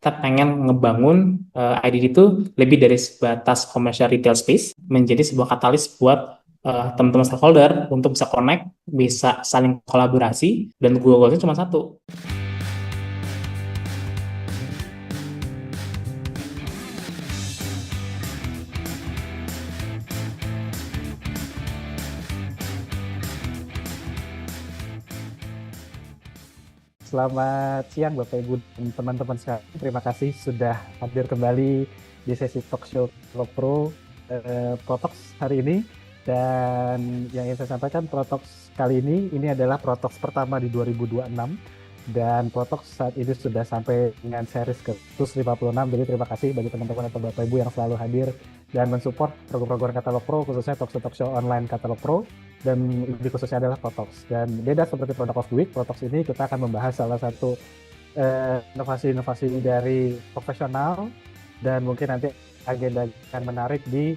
kita pengen ngebangun IDD itu lebih dari sebatas commercial retail space menjadi sebuah katalis buat teman-teman stakeholder untuk bisa connect, bisa saling kolaborasi, dan goalnya cuma satu. Selamat siang Bapak Ibu dan teman-teman sekalian. Terima kasih sudah hadir kembali di sesi talk show Pro Protox hari ini. Dan yang ingin saya sampaikan, Protox kali ini adalah Protox pertama di 2026. Dan Protox saat ini sudah sampai dengan series ke 156. Jadi terima kasih bagi teman-teman atau Bapak Ibu yang selalu hadir dan mensupport program-program Katalog Pro, khususnya talk show online Katalog Pro. Dan lebih khususnya adalah Protox. Dan beda seperti Product of the Week, Protox ini kita akan membahas salah satu inovasi-inovasi dari profesional, dan mungkin nanti agenda akan menarik di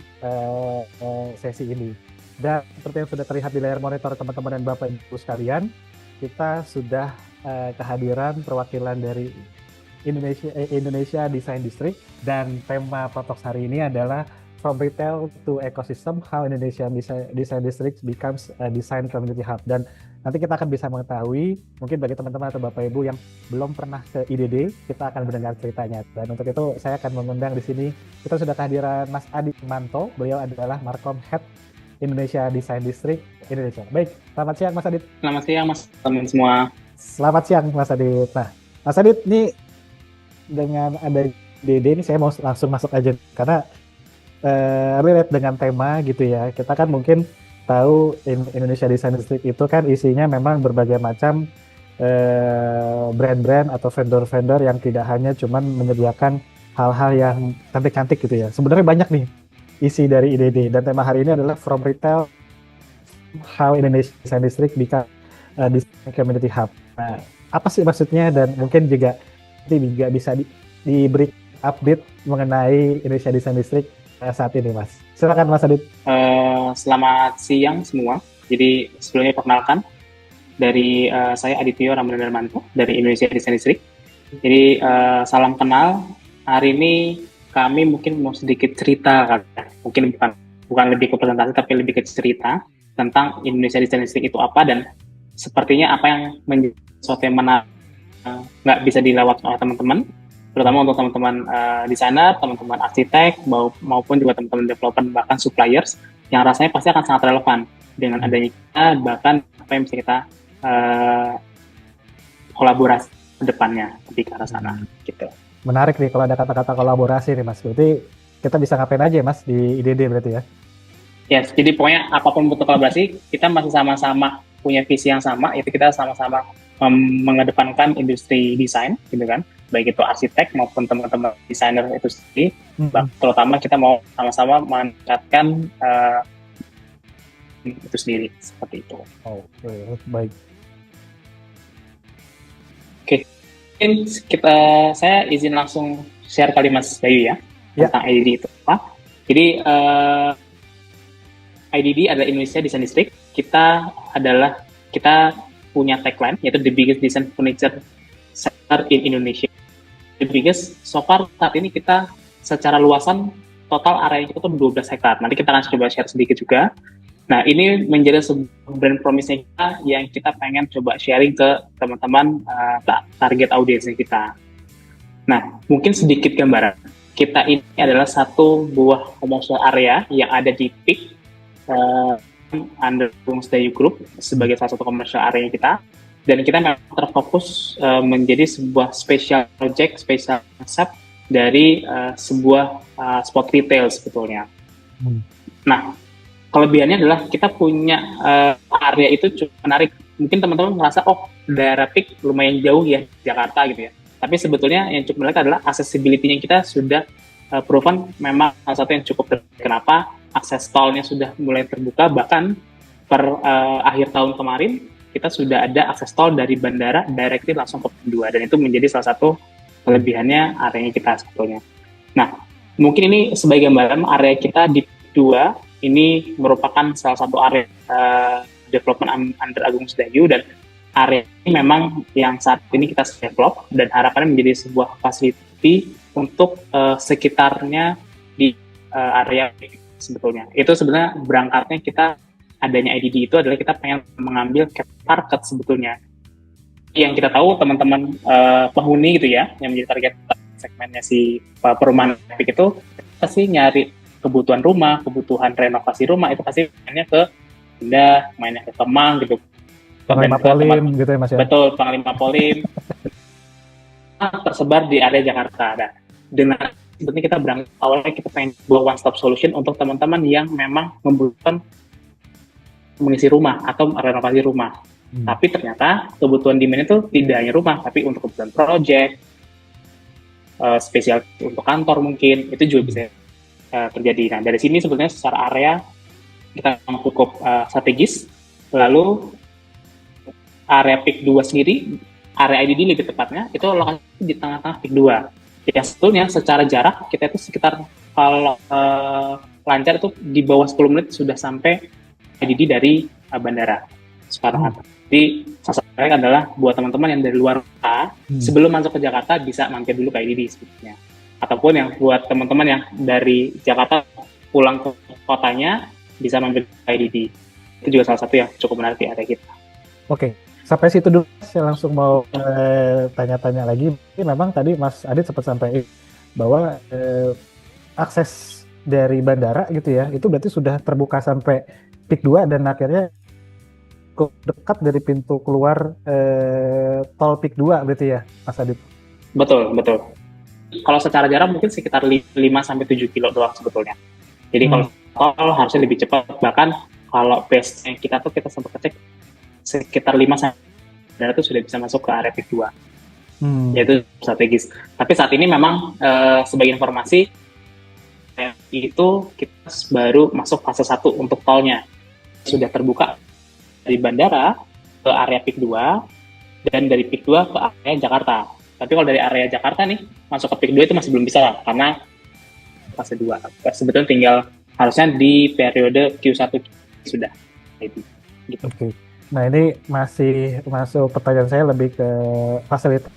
sesi ini. Dan seperti yang sudah terlihat di layar monitor teman-teman dan Bapak Ibu sekalian, kita sudah kehadiran perwakilan dari Indonesia Design District, dan tema Protox hari ini adalah From Retail to Ecosystem, How Indonesia Design District Becomes a Design Community Hub. Dan nanti kita akan bisa mengetahui, mungkin bagi teman-teman atau Bapak Ibu yang belum pernah ke IDD, kita akan mendengar ceritanya. Dan untuk itu saya akan mengundang di sini, kita sudah kehadiran Mas Adi Manto. Beliau adalah Markom Head Indonesia Design District Indonesia. Baik, selamat siang Mas Adit. Selamat siang Mas teman semua. Selamat siang Mas Adit. Nah, Mas Adit, ini dengan ada IDD ini saya mau langsung masuk aja, karena relate dengan tema gitu ya. Kita kan mungkin tahu Indonesia Design District itu kan isinya memang berbagai macam brand-brand atau vendor-vendor yang tidak hanya cuman menyediakan hal-hal yang cantik-cantik gitu ya. Sebenarnya banyak nih isi dari IDD, dan tema hari ini adalah From Retail How Indonesia Design District Become a Design Community Hub. Nah, apa sih maksudnya, dan mungkin juga bisa diberi update mengenai Indonesia Design District saat ini, Mas. Silakan Mas Adit. Selamat siang semua. Jadi sebelumnya perkenalkan, dari saya Adityo Ramadhan Darmanto dari Indonesia Design District. Jadi salam kenal. Hari ini kami mungkin mau sedikit cerita, mungkin bukan lebih ke presentasi tapi lebih ke cerita tentang Indonesia Design District itu apa, dan sepertinya apa yang menjadi sesuatu yang menarik nggak bisa dilewat oleh teman-teman, terutama untuk teman-teman desainer, teman-teman arsitek, maupun juga teman-teman developer, bahkan suppliers, yang rasanya pasti akan sangat relevan dengan adanya kita, bahkan apa yang bisa kita kolaborasi ke depannya di ke arah sana. Gitu. Menarik nih kalau ada kata-kata kolaborasi nih Mas. Berarti kita bisa ngapain aja Mas di IDD berarti ya? Yes, jadi pokoknya apapun bentuk kolaborasi, kita masih sama-sama punya visi yang sama, yaitu kita sama-sama mengedepankan industri desain, gitu kan, baik itu arsitek maupun teman-teman desainer itu sendiri. Terutama kita mau sama-sama meningkatkan itu sendiri, seperti itu. Oke, baik. Oke, mungkin saya izin langsung share kali Mas Bayu ya, tentang IDD itu apa. Jadi IDD adalah Indonesia Design District. Kita punya tagline, yaitu the biggest design furniture center in Indonesia. The biggest, so far saat ini kita secara luasan total area kita tuh 12 hektar. Nanti kita akan coba share sedikit juga. Nah, ini menjadi sebuah brand promise-nya kita yang kita pengen coba sharing ke teman-teman target audiensnya kita. Nah, mungkin sedikit gambaran. Kita ini adalah satu buah commercial area yang ada di PIK under Agung Sedayu Group sebagai salah satu commercial area kita, dan kita memang terfokus menjadi sebuah special project, special concept dari sebuah spot retail sebetulnya. Nah, kelebihannya adalah kita punya area itu cukup menarik. Mungkin teman-teman merasa, daerah PIK lumayan jauh ya, Jakarta gitu ya. Tapi sebetulnya yang cukup menarik adalah accessibility-nya kita sudah proven memang salah satu yang cukup. Kenapa? Akses tolnya sudah mulai terbuka, bahkan per akhir tahun kemarin kita sudah ada akses tol dari bandara directly langsung ke PIK 2, dan itu menjadi salah satu kelebihannya areanya kita sebetulnya. Nah, mungkin ini sebagai gambaran area kita di PIK 2 ini merupakan salah satu area development under Agung Sedayu, dan area ini memang yang saat ini kita develop dan harapannya menjadi sebuah fasilitas untuk sekitarnya di area sebetulnya. Itu sebenarnya berangkatnya kita adanya IDD itu adalah kita pengen mengambil cap market sebetulnya. Yang kita tahu teman-teman penghuni gitu ya, yang menjadi target segmennya si perumahan Epic itu pasti nyari kebutuhan rumah, kebutuhan renovasi rumah, itu pasti mainnya ke Indah, mainnya ke Kemang gitu. Panglima Polim gitu ya Mas ya? Betul, Panglima Polim. Tersebar di area Jakarta. Nah, dengan sebetulnya kita berangkat awalnya kita pengen buat one stop solution untuk teman-teman yang memang membutuhkan mengisi rumah atau renovasi rumah. Tapi ternyata kebutuhan demand itu tidak hanya rumah, tapi untuk kebutuhan project, spesial untuk kantor mungkin, itu juga bisa terjadi. Nah, dari sini sebetulnya secara area kita cukup strategis. Lalu area PIK 2 sendiri, area IDD lebih tepatnya, itu lokasi di tengah-tengah PIK 2. Yang sebetulnya secara jarak, kita itu sekitar kalau lancar itu di bawah 10 menit sudah sampai IDD dari bandara Soekarno-Hatta. Jadi sasarannya adalah buat teman-teman yang dari luar kota, sebelum masuk ke Jakarta bisa mampir dulu ke IDD sebetulnya. Ataupun yang buat teman-teman yang dari Jakarta pulang ke kotanya, bisa mampir ke IDD. Itu juga salah satu yang cukup menarik di area kita. Oke, sampai situ dulu saya langsung mau tanya-tanya lagi. Memang tadi Mas Adit sempat sampaikan bahwa akses dari bandara gitu ya, itu berarti sudah terbuka sampai PIK 2 dan akhirnya cukup dekat dari pintu keluar tol PIK 2 berarti ya Mas Adit? Betul. Kalau secara jarak mungkin sekitar 5-7 kilo doang sebetulnya. Jadi kalau tol harusnya lebih cepat. Bahkan kalau base-nya kita sempat cek sekitar 5 itu sudah bisa masuk ke area PIK 2. Yaitu strategis. Tapi saat ini memang sebagai informasi itu kita baru masuk fase 1 untuk tolnya. Sudah terbuka dari bandara ke area PIK 2 dan dari PIK 2 ke area Jakarta. Tapi kalau dari area Jakarta nih masuk ke PIK 2 itu masih belum bisa karena fase 2. Sebetulnya tinggal harusnya di periode Q1 sudah. Gitu. Oke. Nah ini masih masuk pertanyaan saya lebih ke fasilitas.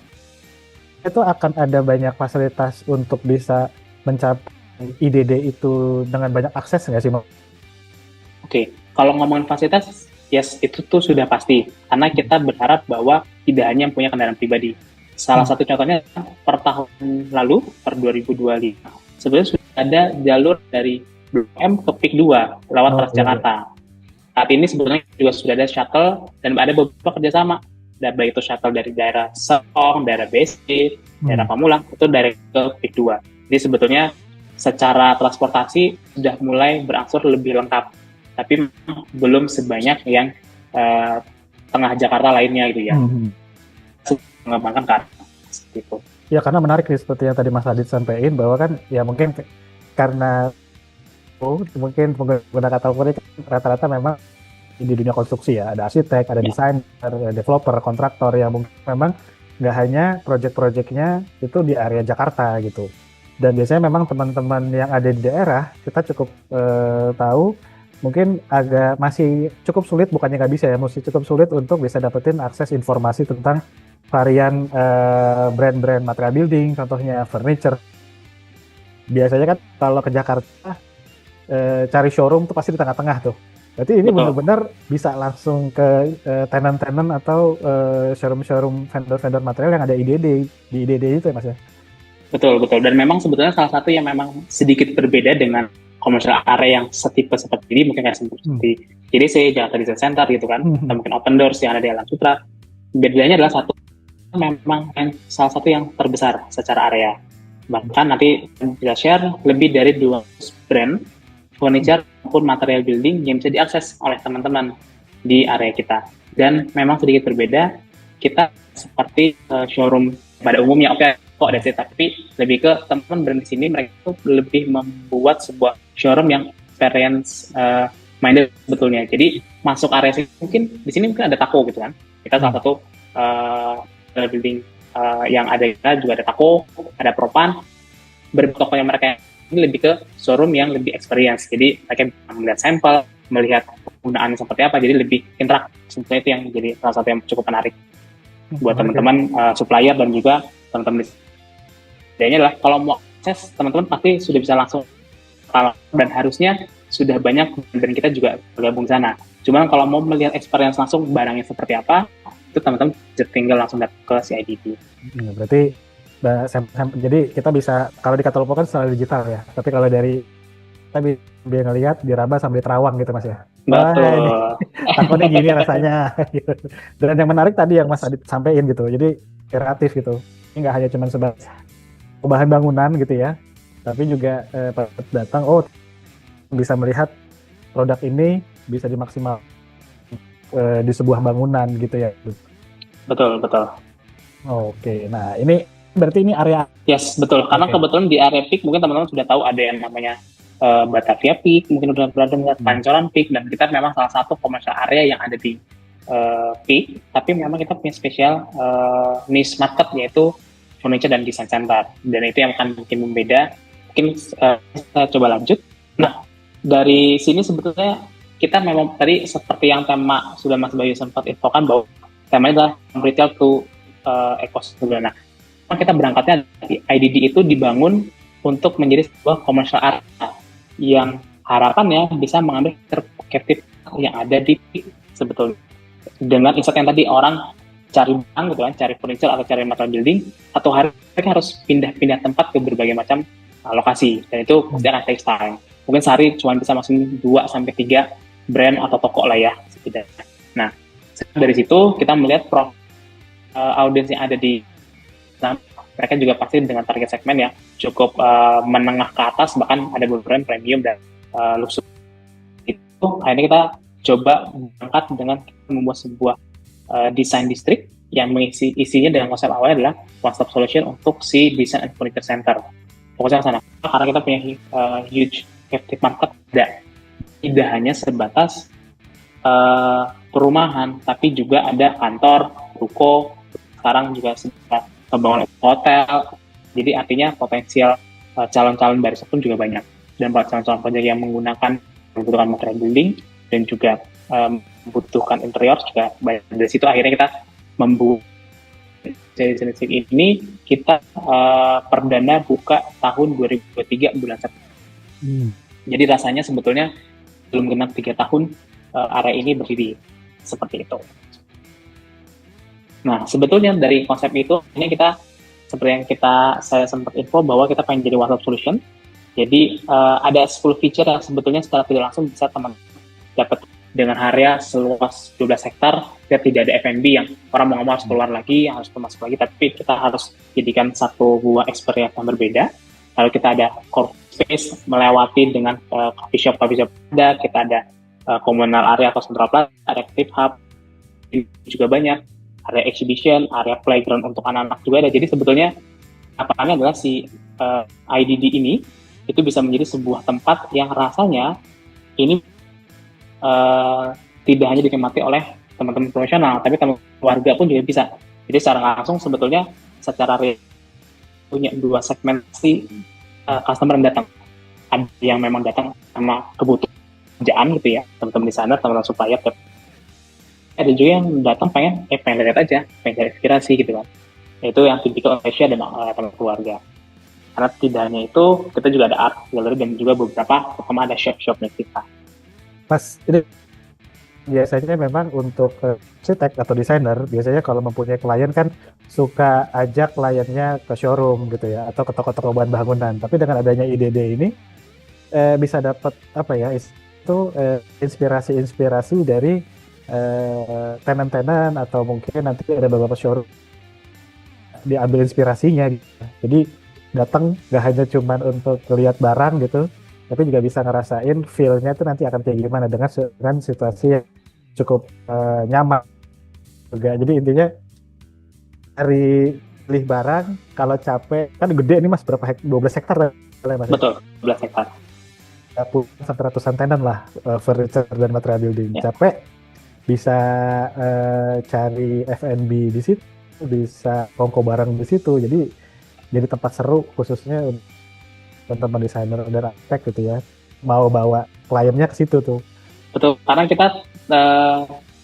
Itu akan ada banyak fasilitas untuk bisa mencapai IDD itu dengan banyak akses nggak sih, Mas? Oke, kalau ngomongin fasilitas, yes, itu tuh sudah pasti. Karena kita berharap bahwa tidak hanya punya kendaraan pribadi. Salah satu contohnya, per tahun lalu, per 2025, sebenarnya sudah ada jalur dari Blok M ke PIK 2 lewat Transjakarta. Saat ini sebenarnya juga sudah ada shuttle dan ada beberapa kerjasama. Baik itu shuttle dari daerah Serpong, daerah BSD, daerah Pamulang, itu dari ke PIK 2. Jadi sebetulnya secara transportasi sudah mulai berangsur lebih lengkap, tapi belum sebanyak yang tengah Jakarta lainnya gitu ya. Mengembangkan ke arah seperti itu. Ya karena menarik nih seperti yang tadi Mas Adit sampaikan bahwa kan ya mungkin karena mungkin pengguna kata ukur rata-rata memang di dunia konstruksi ya, ada arsitek, ada desainer, developer, kontraktor yang mungkin memang nggak hanya proyek-proyeknya itu di area Jakarta gitu. Dan biasanya memang teman-teman yang ada di daerah kita cukup tahu mungkin agak masih cukup sulit, bukannya nggak bisa ya, masih cukup sulit untuk bisa dapetin akses informasi tentang varian brand-brand material building, contohnya furniture. Biasanya kan kalau ke Jakarta cari showroom tuh pasti di tengah-tengah tuh. Berarti ini benar-benar bisa langsung ke tenant-tenant atau showroom-showroom vendor-vendor material yang ada di IDD itu ya Mas ya? Betul. Dan memang sebetulnya salah satu yang memang sedikit berbeda dengan commercial area yang setipe seperti ini, mungkin kayak seperti JDC, Jakarta Design Center gitu kan, atau mungkin Open Doors yang ada di Alam Sutra. Bedanya adalah satu, memang salah satu yang terbesar secara area. Bahkan nanti kita share lebih dari 200 brand furniture maupun material building yang bisa diakses oleh teman-teman di area kita. Dan memang sedikit berbeda, kita seperti showroom pada umumnya, kok ada sih, tapi lebih ke teman-teman brand di sini mereka tuh lebih membuat sebuah showroom yang experience minded sebetulnya. Jadi masuk area sini mungkin di sini mungkin ada tako gitu kan. Kita salah satu building yang ada kita juga ada tako, ada propan. Bertokonya mereka ini lebih ke showroom yang lebih experience. Jadi mereka bisa melihat sampel, melihat penggunaannya seperti apa. Jadi lebih interaktif. Sebetulnya itu yang jadi salah satu yang cukup menarik buat teman-teman supplier dan juga teman-teman. Bedanya adalah kalau mau akses, teman-teman pasti sudah bisa langsung dan harusnya sudah banyak dan kita juga bergabung di sana. Cuman kalau mau melihat experience langsung barangnya seperti apa, itu teman-teman tinggal langsung datang ke CIDD. Berarti jadi kita bisa, kalau di Katalopo kan secara digital ya, tapi kalau dari kita bisa ngelihat di Raba sambil di Terawang gitu Mas ya. Betul. Takutnya gini rasanya. Dan yang menarik tadi yang Mas Adit sampaikan gitu, jadi kreatif gitu. Ini nggak hanya cuma sebatas bahan bangunan gitu ya, tapi juga pas datang, bisa melihat produk ini bisa dimaksimal di sebuah bangunan gitu ya. Betul. Oke, nah ini berarti ini area. Yes, betul. Karena kebetulan di area Peak mungkin teman-teman sudah tahu ada yang namanya Batavia Peak, mungkin udah pernah dengar Pancoran Peak, dan kita memang salah satu commercial area yang ada di Peak, tapi memang kita punya spesial niche market yaitu furniture dan design center, dan itu yang akan bikin membeda. Mungkin kita coba lanjut. Nah, dari sini sebetulnya kita memang tadi seperti yang tema sudah Mas Bayu sempat infokan bahwa temanya adalah retail to ecosystem. Nah, kita berangkatnya di IDD itu dibangun untuk menjadi sebuah commercial area yang harapannya bisa mengambil captive yang ada di Peak sebetulnya. Dengan insight yang tadi, orang cari barang gitu kan, cari furniture atau cari material building, atau mereka harus pindah-pindah tempat ke berbagai macam lokasi, dan itu pasti akan take time. Mungkin sehari cuma bisa masukin 2-3 brand atau toko lah ya setidaknya. Nah, dari situ kita melihat audiens yang ada di mereka juga pasti dengan target segmen yang cukup menengah ke atas, bahkan ada beberapa premium dan luxury. Itu akhirnya kita coba berangkat dengan membuat sebuah design district yang isinya dengan konsep awalnya adalah one stop solution untuk si design and furniture center. Fokusnya ke sana karena kita punya huge captive market, tidak hanya sebatas perumahan, tapi juga ada kantor, ruko, sekarang juga sudah pembangunan hotel. Jadi artinya potensial calon-calon barista pun juga banyak, dan calon-calon project yang membutuhkan material building dan juga membutuhkan interior juga banyak. Dari situ akhirnya kita membuat jenis ini, kita perdana buka tahun 2023 bulan September. Jadi rasanya sebetulnya belum genap 3 tahun area ini berdiri seperti itu. Nah, sebetulnya dari konsep itu, ini kita seperti yang saya sempat info bahwa kita pengen jadi one stop solution. Jadi ada 10 feature yang sebetulnya secara tidak langsung bisa teman dapat dengan area seluas 12 hektar. Kita tidak ada F&B yang orang mau ngomong harus keluar lagi, harus masuk lagi, tapi kita harus jadikan satu buah experience yang berbeda. Lalu kita ada core space melewati dengan coffee shop ada, kita ada communal area atau central plaza, ada active hub juga banyak, area exhibition, area playground untuk anak-anak juga ada. Jadi sebetulnya apanya adalah si IDD ini itu bisa menjadi sebuah tempat yang rasanya ini tidak hanya dinikmati oleh teman-teman profesional, tapi teman keluarga pun juga bisa. Jadi secara langsung sebetulnya secara punya 2 segmentasi customer yang datang. Ada yang memang datang karena kebutuhan gitu ya, teman-teman desainer, teman-teman supplier. Ada juga yang datang pengen lihat aja, pengen cari inspirasi gitu kan. Itu yang tipikal Indonesia dan teman keluarga. Karena tidak hanya itu, kita juga ada art gallery dan juga beberapa, terutama ada shop-shopnya kita. Mas, ini biasanya memang untuk arsitek atau desainer, biasanya kalau mempunyai klien kan suka ajak kliennya ke showroom gitu ya, atau ke toko-toko bahan bangunan. Tapi dengan adanya IDD ini bisa dapat apa ya, itu inspirasi-inspirasi dari tenan-tenan, atau mungkin nanti ada beberapa showroom diambil inspirasinya gitu. Jadi datang gak hanya cuman untuk lihat barang gitu, tapi juga bisa ngerasain feel-nya itu nanti akan kayak gimana dengan situasi yang cukup nyaman juga. Jadi intinya dari pilih barang, kalau capek, kan gede nih Mas, berapa 12 hektar Mas? Betul, 12 hektar. Sampai ratusan tenan lah, furniture dan material building. Ya. Capek, bisa cari F&B di situ, bisa kongko barang di situ. Jadi tempat seru khususnya teman-teman desainer dan arsitek gitu ya, mau bawa kliennya ke situ tuh. Betul, karena kita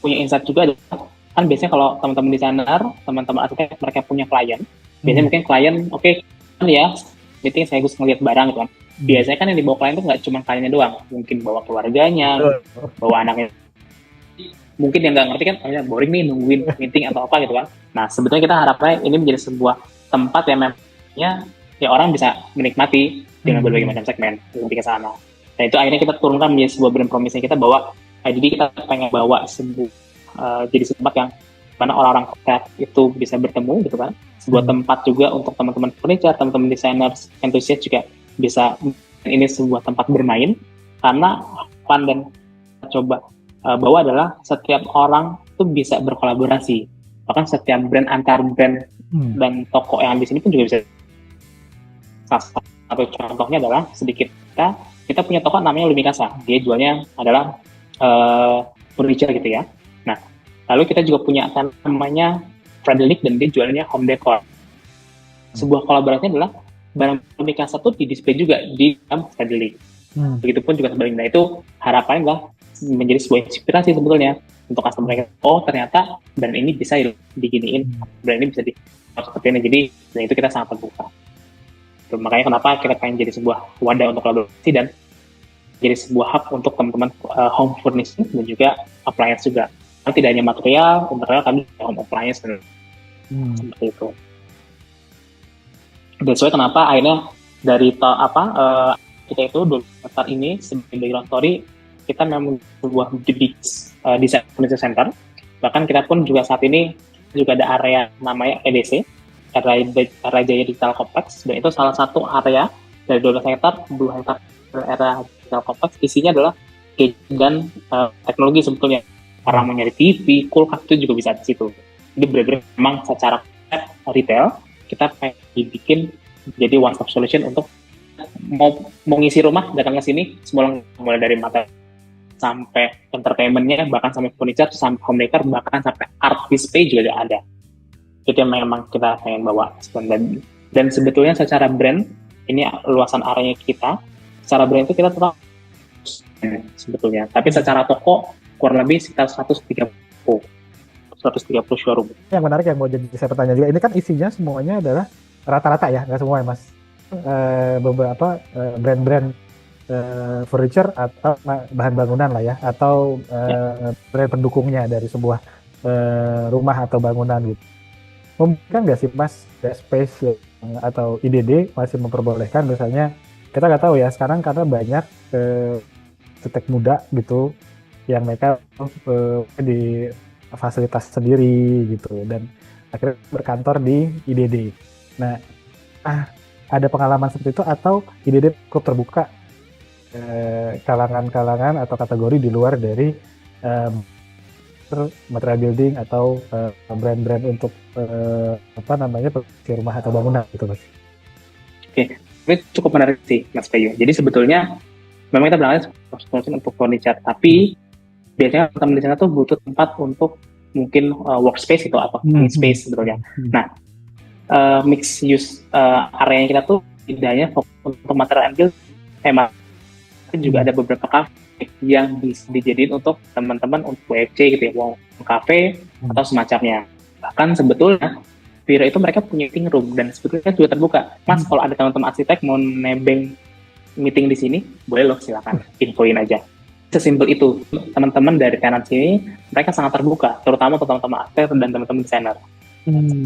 punya insight juga, kan biasanya kalau teman-teman desainer, teman-teman arsitek, mereka punya klien, biasanya mungkin klien, oke, ya meeting saya gus ngeliat barang gitu kan. Biasanya kan yang dibawa klien itu nggak cuma kliennya doang, mungkin bawa keluarganya, bawa anaknya. Mungkin yang nggak ngerti kan, boring nih nungguin meeting atau apa gitu kan. Nah sebetulnya kita harapnya ini menjadi sebuah tempat yang memangnya ya orang bisa menikmati dengan berbagai macam segmen lebih ke sana. Nah itu akhirnya kita turunkan menjadi sebuah brand promise kita bahwa IDD kita pengen bawa jadi tempat yang mana orang-orang kreatif itu bisa bertemu gitu kan. Sebuah tempat juga untuk teman-teman furniture, teman-teman designers, enthusiast juga bisa ini sebuah tempat bermain, karena fun dan coba bawa adalah setiap orang itu bisa berkolaborasi. Bahkan setiap brand antar brand dan toko yang di sini pun juga bisa. Salah satu contohnya adalah sedikit kita punya toko namanya Lumikasa. Dia jualnya adalah furniture gitu ya. Nah, lalu kita juga punya namanya Frederick dan dia jualnya home decor. Sebuah kolaborasinya adalah barang Lumikasa tuh di display juga di dalam Frederick. Begitupun juga sebaliknya. Nah, itu harapannya adalah menjadi sebuah inspirasi sebetulnya untuk customer mereka. Oh ternyata brand ini bisa diginiin, brand ini bisa seperti ini. Jadi dan itu kita sangat terbuka. Makanya kenapa kita pengen jadi sebuah wadah untuk kolaborasi dan jadi sebuah hub untuk teman-teman home furnishing dan juga appliance juga. Karena tidak hanya material, kami home appliance seperti itu. That's why kenapa akhirnya dari kita itu daftar ini sebagai background story, kita memang sebuah design furniture center. Bahkan kita pun juga saat ini juga ada area namanya EDC, Area Jaya Digital Complex, dan itu salah satu area dari 12 hektar, 2 hektar area digital complex, isinya adalah dan teknologi sebetulnya. Orang mau nyari TV, kulkas itu juga bisa di situ. Jadi benar-benar memang secara retail kita pengen dibikin jadi one stop solution untuk mau ngisi rumah, datang ke sini, mulai dari materi sampai entertainment-nya, bahkan sampai furniture, sampai home decor, bahkan sampai art display juga ada. Itu yang memang kita pengen bawa. Dan sebetulnya secara brand, ini luasan areanya kita, secara brand itu kita tetap sebetulnya. Tapi secara toko, kurang lebih sekitar 130 showroom. Yang menarik yang mau jadi saya bertanya juga, ini kan isinya semuanya adalah rata-rata ya, nggak semua ya Mas? Beberapa brand-brand furniture atau bahan bangunan lah ya, atau brand pendukungnya dari sebuah rumah atau bangunan gitu. Mungkin nggak sih Mas, space atau IDD masih memperbolehkan misalnya, kita nggak tahu ya sekarang karena banyak arsitek muda gitu yang mereka di fasilitas sendiri gitu dan akhirnya berkantor di IDD. Nah, ada pengalaman seperti itu atau IDD cukup terbuka kalangan-kalangan atau kategori di luar dari material building atau brand-brand untuk rumah atau bangunan gitu Mas? Oke, ini cukup menarik sih Mas Bayu. Jadi sebetulnya memang kita berangkat untuk furniture, tapi biasanya teman-teman di sana tuh butuh tempat untuk mungkin workspace itu atau space sebetulnya. Nah, mixed use area kita tuh tidak hanya untuk material build, juga ada beberapa kafe yang dijadiin untuk teman-teman untuk WFC gitu ya, cafe atau semacamnya. Bahkan sebetulnya Viro itu mereka punya meeting room dan sebetulnya juga terbuka. Mas, kalau ada teman-teman arsitek mau nebeng meeting di sini, boleh loh, silakan infoin aja. Sesimpel itu, teman-teman dari tenan sini mereka sangat terbuka, terutama teman-teman arsitek dan teman-teman desainer.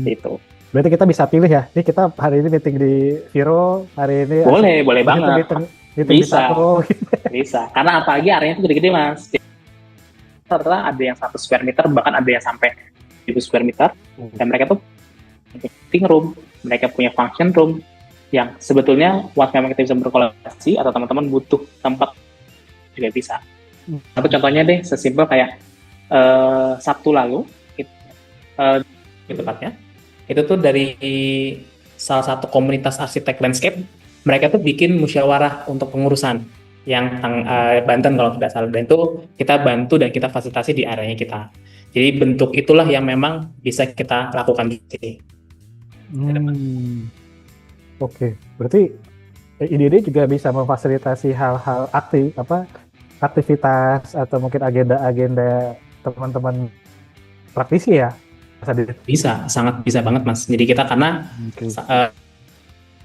Itu. Berarti kita bisa pilih ya. Ini kita hari ini meeting di Viro, hari ini boleh banget. Bisa. Bisa. Karena apalagi areanya itu gede-gede Mas. Ternyata ada yang 100 square meter, bahkan ada yang sampai 1000 square meter. Dan mereka tuh meeting room, mereka punya function room yang sebetulnya once memang kita bisa berkolaborasi atau teman-teman butuh tempat juga bisa. Satu contohnya deh, sesimpel kayak Sabtu lalu tepatnya itu tuh dari salah satu komunitas arsitek landscape, mereka tuh bikin musyawarah untuk pengurusan yang Banten kalau tidak salah, dan itu kita bantu dan kita fasilitasi di areanya kita. Jadi bentuk itulah yang memang bisa kita lakukan di sini. Oke, berarti IDD juga bisa memfasilitasi hal-hal aktivitas atau mungkin agenda-agenda teman-teman praktisi ya? Bisa, sangat bisa banget Mas. Jadi kita karena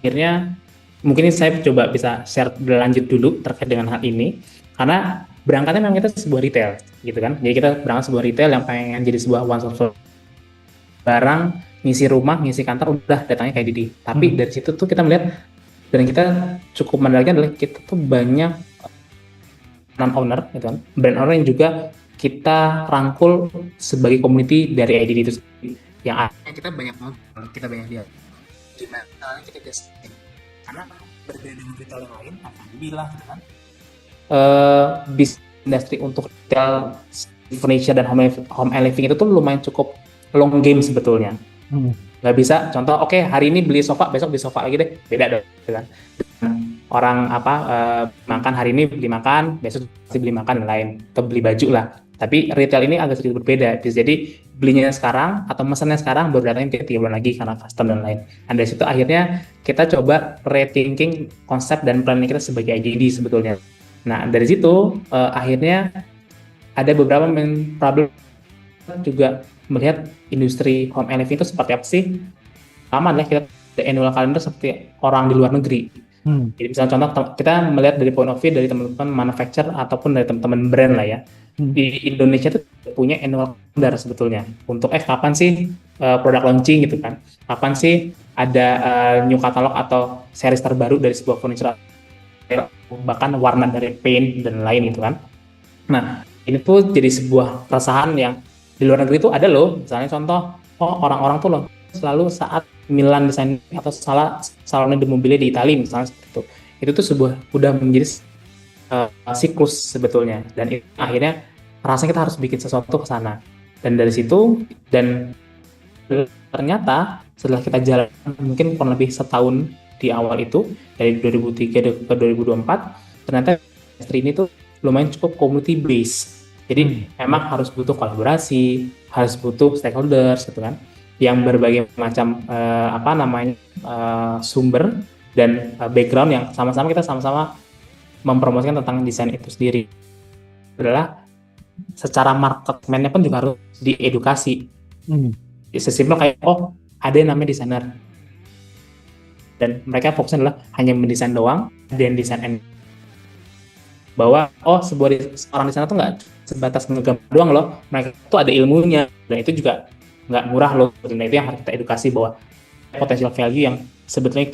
akhirnya mungkin saya coba bisa share berlanjut dulu terkait dengan hal ini, karena berangkatnya memang kita sebuah retail gitu kan, jadi kita berangkat sebuah retail yang pengen jadi sebuah one stop shop, barang ngisi rumah ngisi kantor udah datangnya kayak Didi. Tapi dari situ tuh kita melihat dan kita cukup menariknya adalah kita tuh banyak non owner gitu kan, brand owner yang juga kita rangkul sebagai community dari IDD itu sendiri, yang akhirnya kita banyak ngobrol, kita banyak lihat gimana kita bisa, karena berbeda dengan retail yang lain, alhamdulillah gitu kan, bisnis industri untuk retail furniture dan home living itu tuh lumayan cukup long game sebetulnya. Nggak bisa contoh oke, hari ini beli sofa, besok beli sofa lagi deh, beda dong gitu kan. Orang makan hari ini beli makan, besok pasti beli makan dan lain, atau beli baju lah. Tapi retail ini agak sedikit berbeda, jadi belinya sekarang atau mesennya sekarang baru datangnya 3 bulan lagi karena custom dan lain. Dan dari situ akhirnya kita coba rethinking konsep dan planning kita sebagai IDD sebetulnya. Nah dari situ akhirnya ada beberapa main problem juga melihat industri home and living itu seperti apa sih. Pertama adalah kita annual calendar seperti orang di luar negeri. Jadi misalnya contoh kita melihat dari point of view dari teman-teman manufacturer ataupun dari teman-teman brand lah ya. Di Indonesia itu punya annual calendar sebetulnya untuk kapan sih produk launching gitu kan, kapan sih ada new catalog atau series terbaru dari sebuah furniture, bahkan warna dari paint dan lain gitu kan. Nah ini tuh jadi sebuah keresahan yang di luar negeri itu ada loh, misalnya contoh orang-orang tuh loh selalu saat Milan desain atau salone de mobile di Italia misalnya seperti itu tuh sebuah udah menjadi siklus sebetulnya, dan akhirnya rasanya kita harus bikin sesuatu ke sana. Dan dari situ, dan ternyata setelah kita jalan mungkin kurang lebih setahun di awal itu dari 2003 ke 2024, ternyata industri ini tuh lumayan cukup community based. Jadi memang harus butuh kolaborasi, harus butuh stakeholders gitu kan, yang berbagai macam sumber dan background yang sama-sama kita sama-sama mempromosikan tentang desain itu sendiri. Adalah secara marketnya pun juga harus diedukasi. Sesimpel kayak ada yang namanya desainer dan mereka fokusnya adalah hanya mendesain doang, dan desain bahwa seorang desainer tuh nggak sebatas ngegambar doang loh, mereka tuh ada ilmunya dan itu juga nggak murah loh. Dan itu yang harus kita edukasi bahwa potential value yang sebetulnya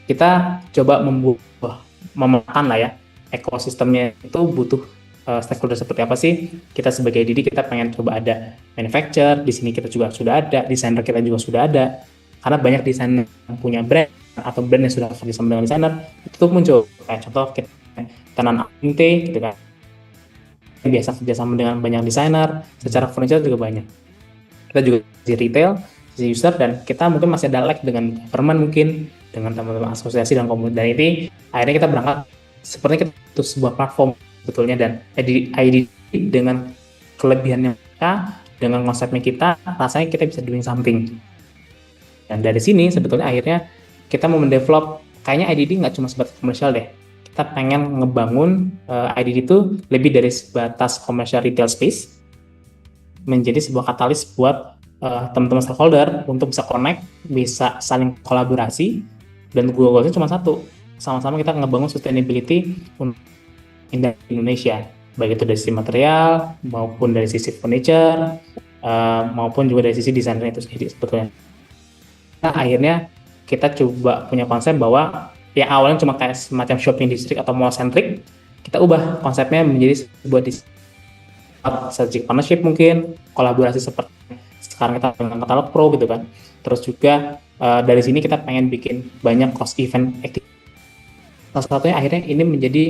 kita coba memetakan lah ya, ekosistemnya itu butuh stakeholder seperti apa sih. Kita sebagai Didi kita pengen coba ada manufacturer di sini, kita juga sudah ada desainer, kita juga sudah ada, karena banyak desainer yang punya brand atau brand yang sudah kerjasama dengan desainer itu tuh muncul. Kayak contoh kita Tenan Ante gitu kan, biasa kerjasama dengan banyak desainer, secara furniture juga banyak. Kita juga di retail, di user, dan kita mungkin masih ada lag dengan government, mungkin dengan teman-teman asosiasi dan komunitas. Dan ini akhirnya kita berangkat sepertinya kita butuh sebuah platform sebetulnya, dan ID dengan kelebihannya kita, dengan konsepnya kita, rasanya kita bisa doing something. Dan dari sini sebetulnya akhirnya kita mau mendevelop, kayaknya IDD nggak cuma sebatas komersial deh. Kita pengen ngebangun IDD itu lebih dari sebatas commercial retail space, menjadi sebuah katalis buat teman-teman stakeholder untuk bisa connect, bisa saling kolaborasi, dan goalnya cuma satu, sama-sama kita ngebangun sustainability untuk Indonesia, baik itu dari sisi material maupun dari sisi furniture maupun juga dari sisi desainnya itu sendiri sebetulnya. Nah, akhirnya kita coba punya konsep bahwa yang awalnya cuma kayak semacam shopping district atau mall centric, kita ubah konsepnya menjadi sebuah strategic partnership, mungkin kolaborasi seperti sekarang kita dengan katalog pro gitu kan. Terus juga dari sini kita pengen bikin banyak cross event activity. Salah satunya akhirnya ini menjadi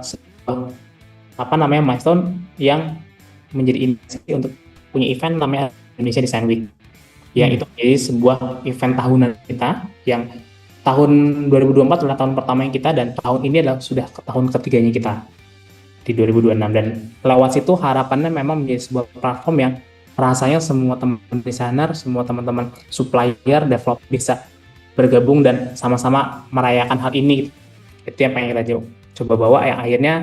sebuah milestone yang menjadi inisiasi untuk punya event namanya Indonesia Design Week, yang itu menjadi sebuah event tahunan kita, yang tahun 2024 adalah tahun pertama yang kita, dan tahun ini adalah sudah tahun ketiganya kita di 2026. Dan lewat situ harapannya memang menjadi sebuah platform yang rasanya semua teman-teman desainer, semua teman-teman supplier, developer bisa bergabung dan sama-sama merayakan hal ini. Itu yang pengen kita coba bawa, yang akhirnya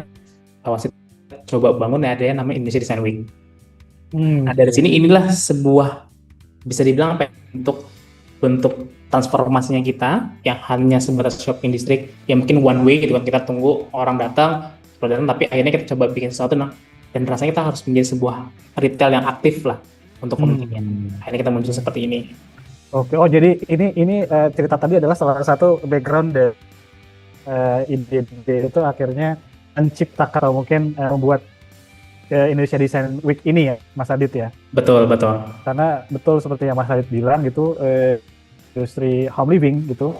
lewat situ coba bangun ada yang namanya Indonesia Design Week. Nah dari sini inilah sebuah bisa dibilang bentuk transformasinya kita yang hanya sebatas shopping district yang mungkin one way gitu kan, kita tunggu orang datang tapi akhirnya kita coba bikin sesuatu dan rasanya kita harus menjadi sebuah retail yang aktif lah untuk komunitasnya. Akhirnya kita muncul seperti ini. Oke, jadi ini cerita tadi adalah salah satu background dari ide itu akhirnya menciptakan atau mungkin membuat Indonesia Design Week ini ya, Mas Adit ya. Betul. Karena betul seperti yang Mas Adit bilang gitu, industri home living gitu,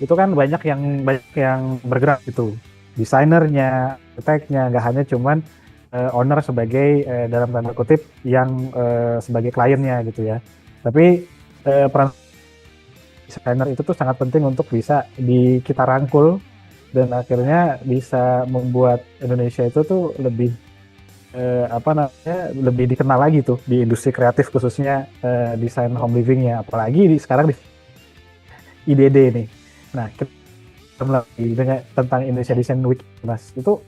itu kan banyak yang bergerak gitu, desainernya, arsiteknya, nggak hanya cuman owner sebagai dalam tanda kutip yang sebagai kliennya gitu ya. Tapi peran desainer itu tuh sangat penting untuk bisa kita rangkul dan akhirnya bisa membuat Indonesia itu tuh lebih lebih dikenal lagi tuh di industri kreatif khususnya desain home livingnya, apalagi sekarang di IDD nih. Nah, kita lagi dengan tentang Indonesia Design Week, Mas. Itu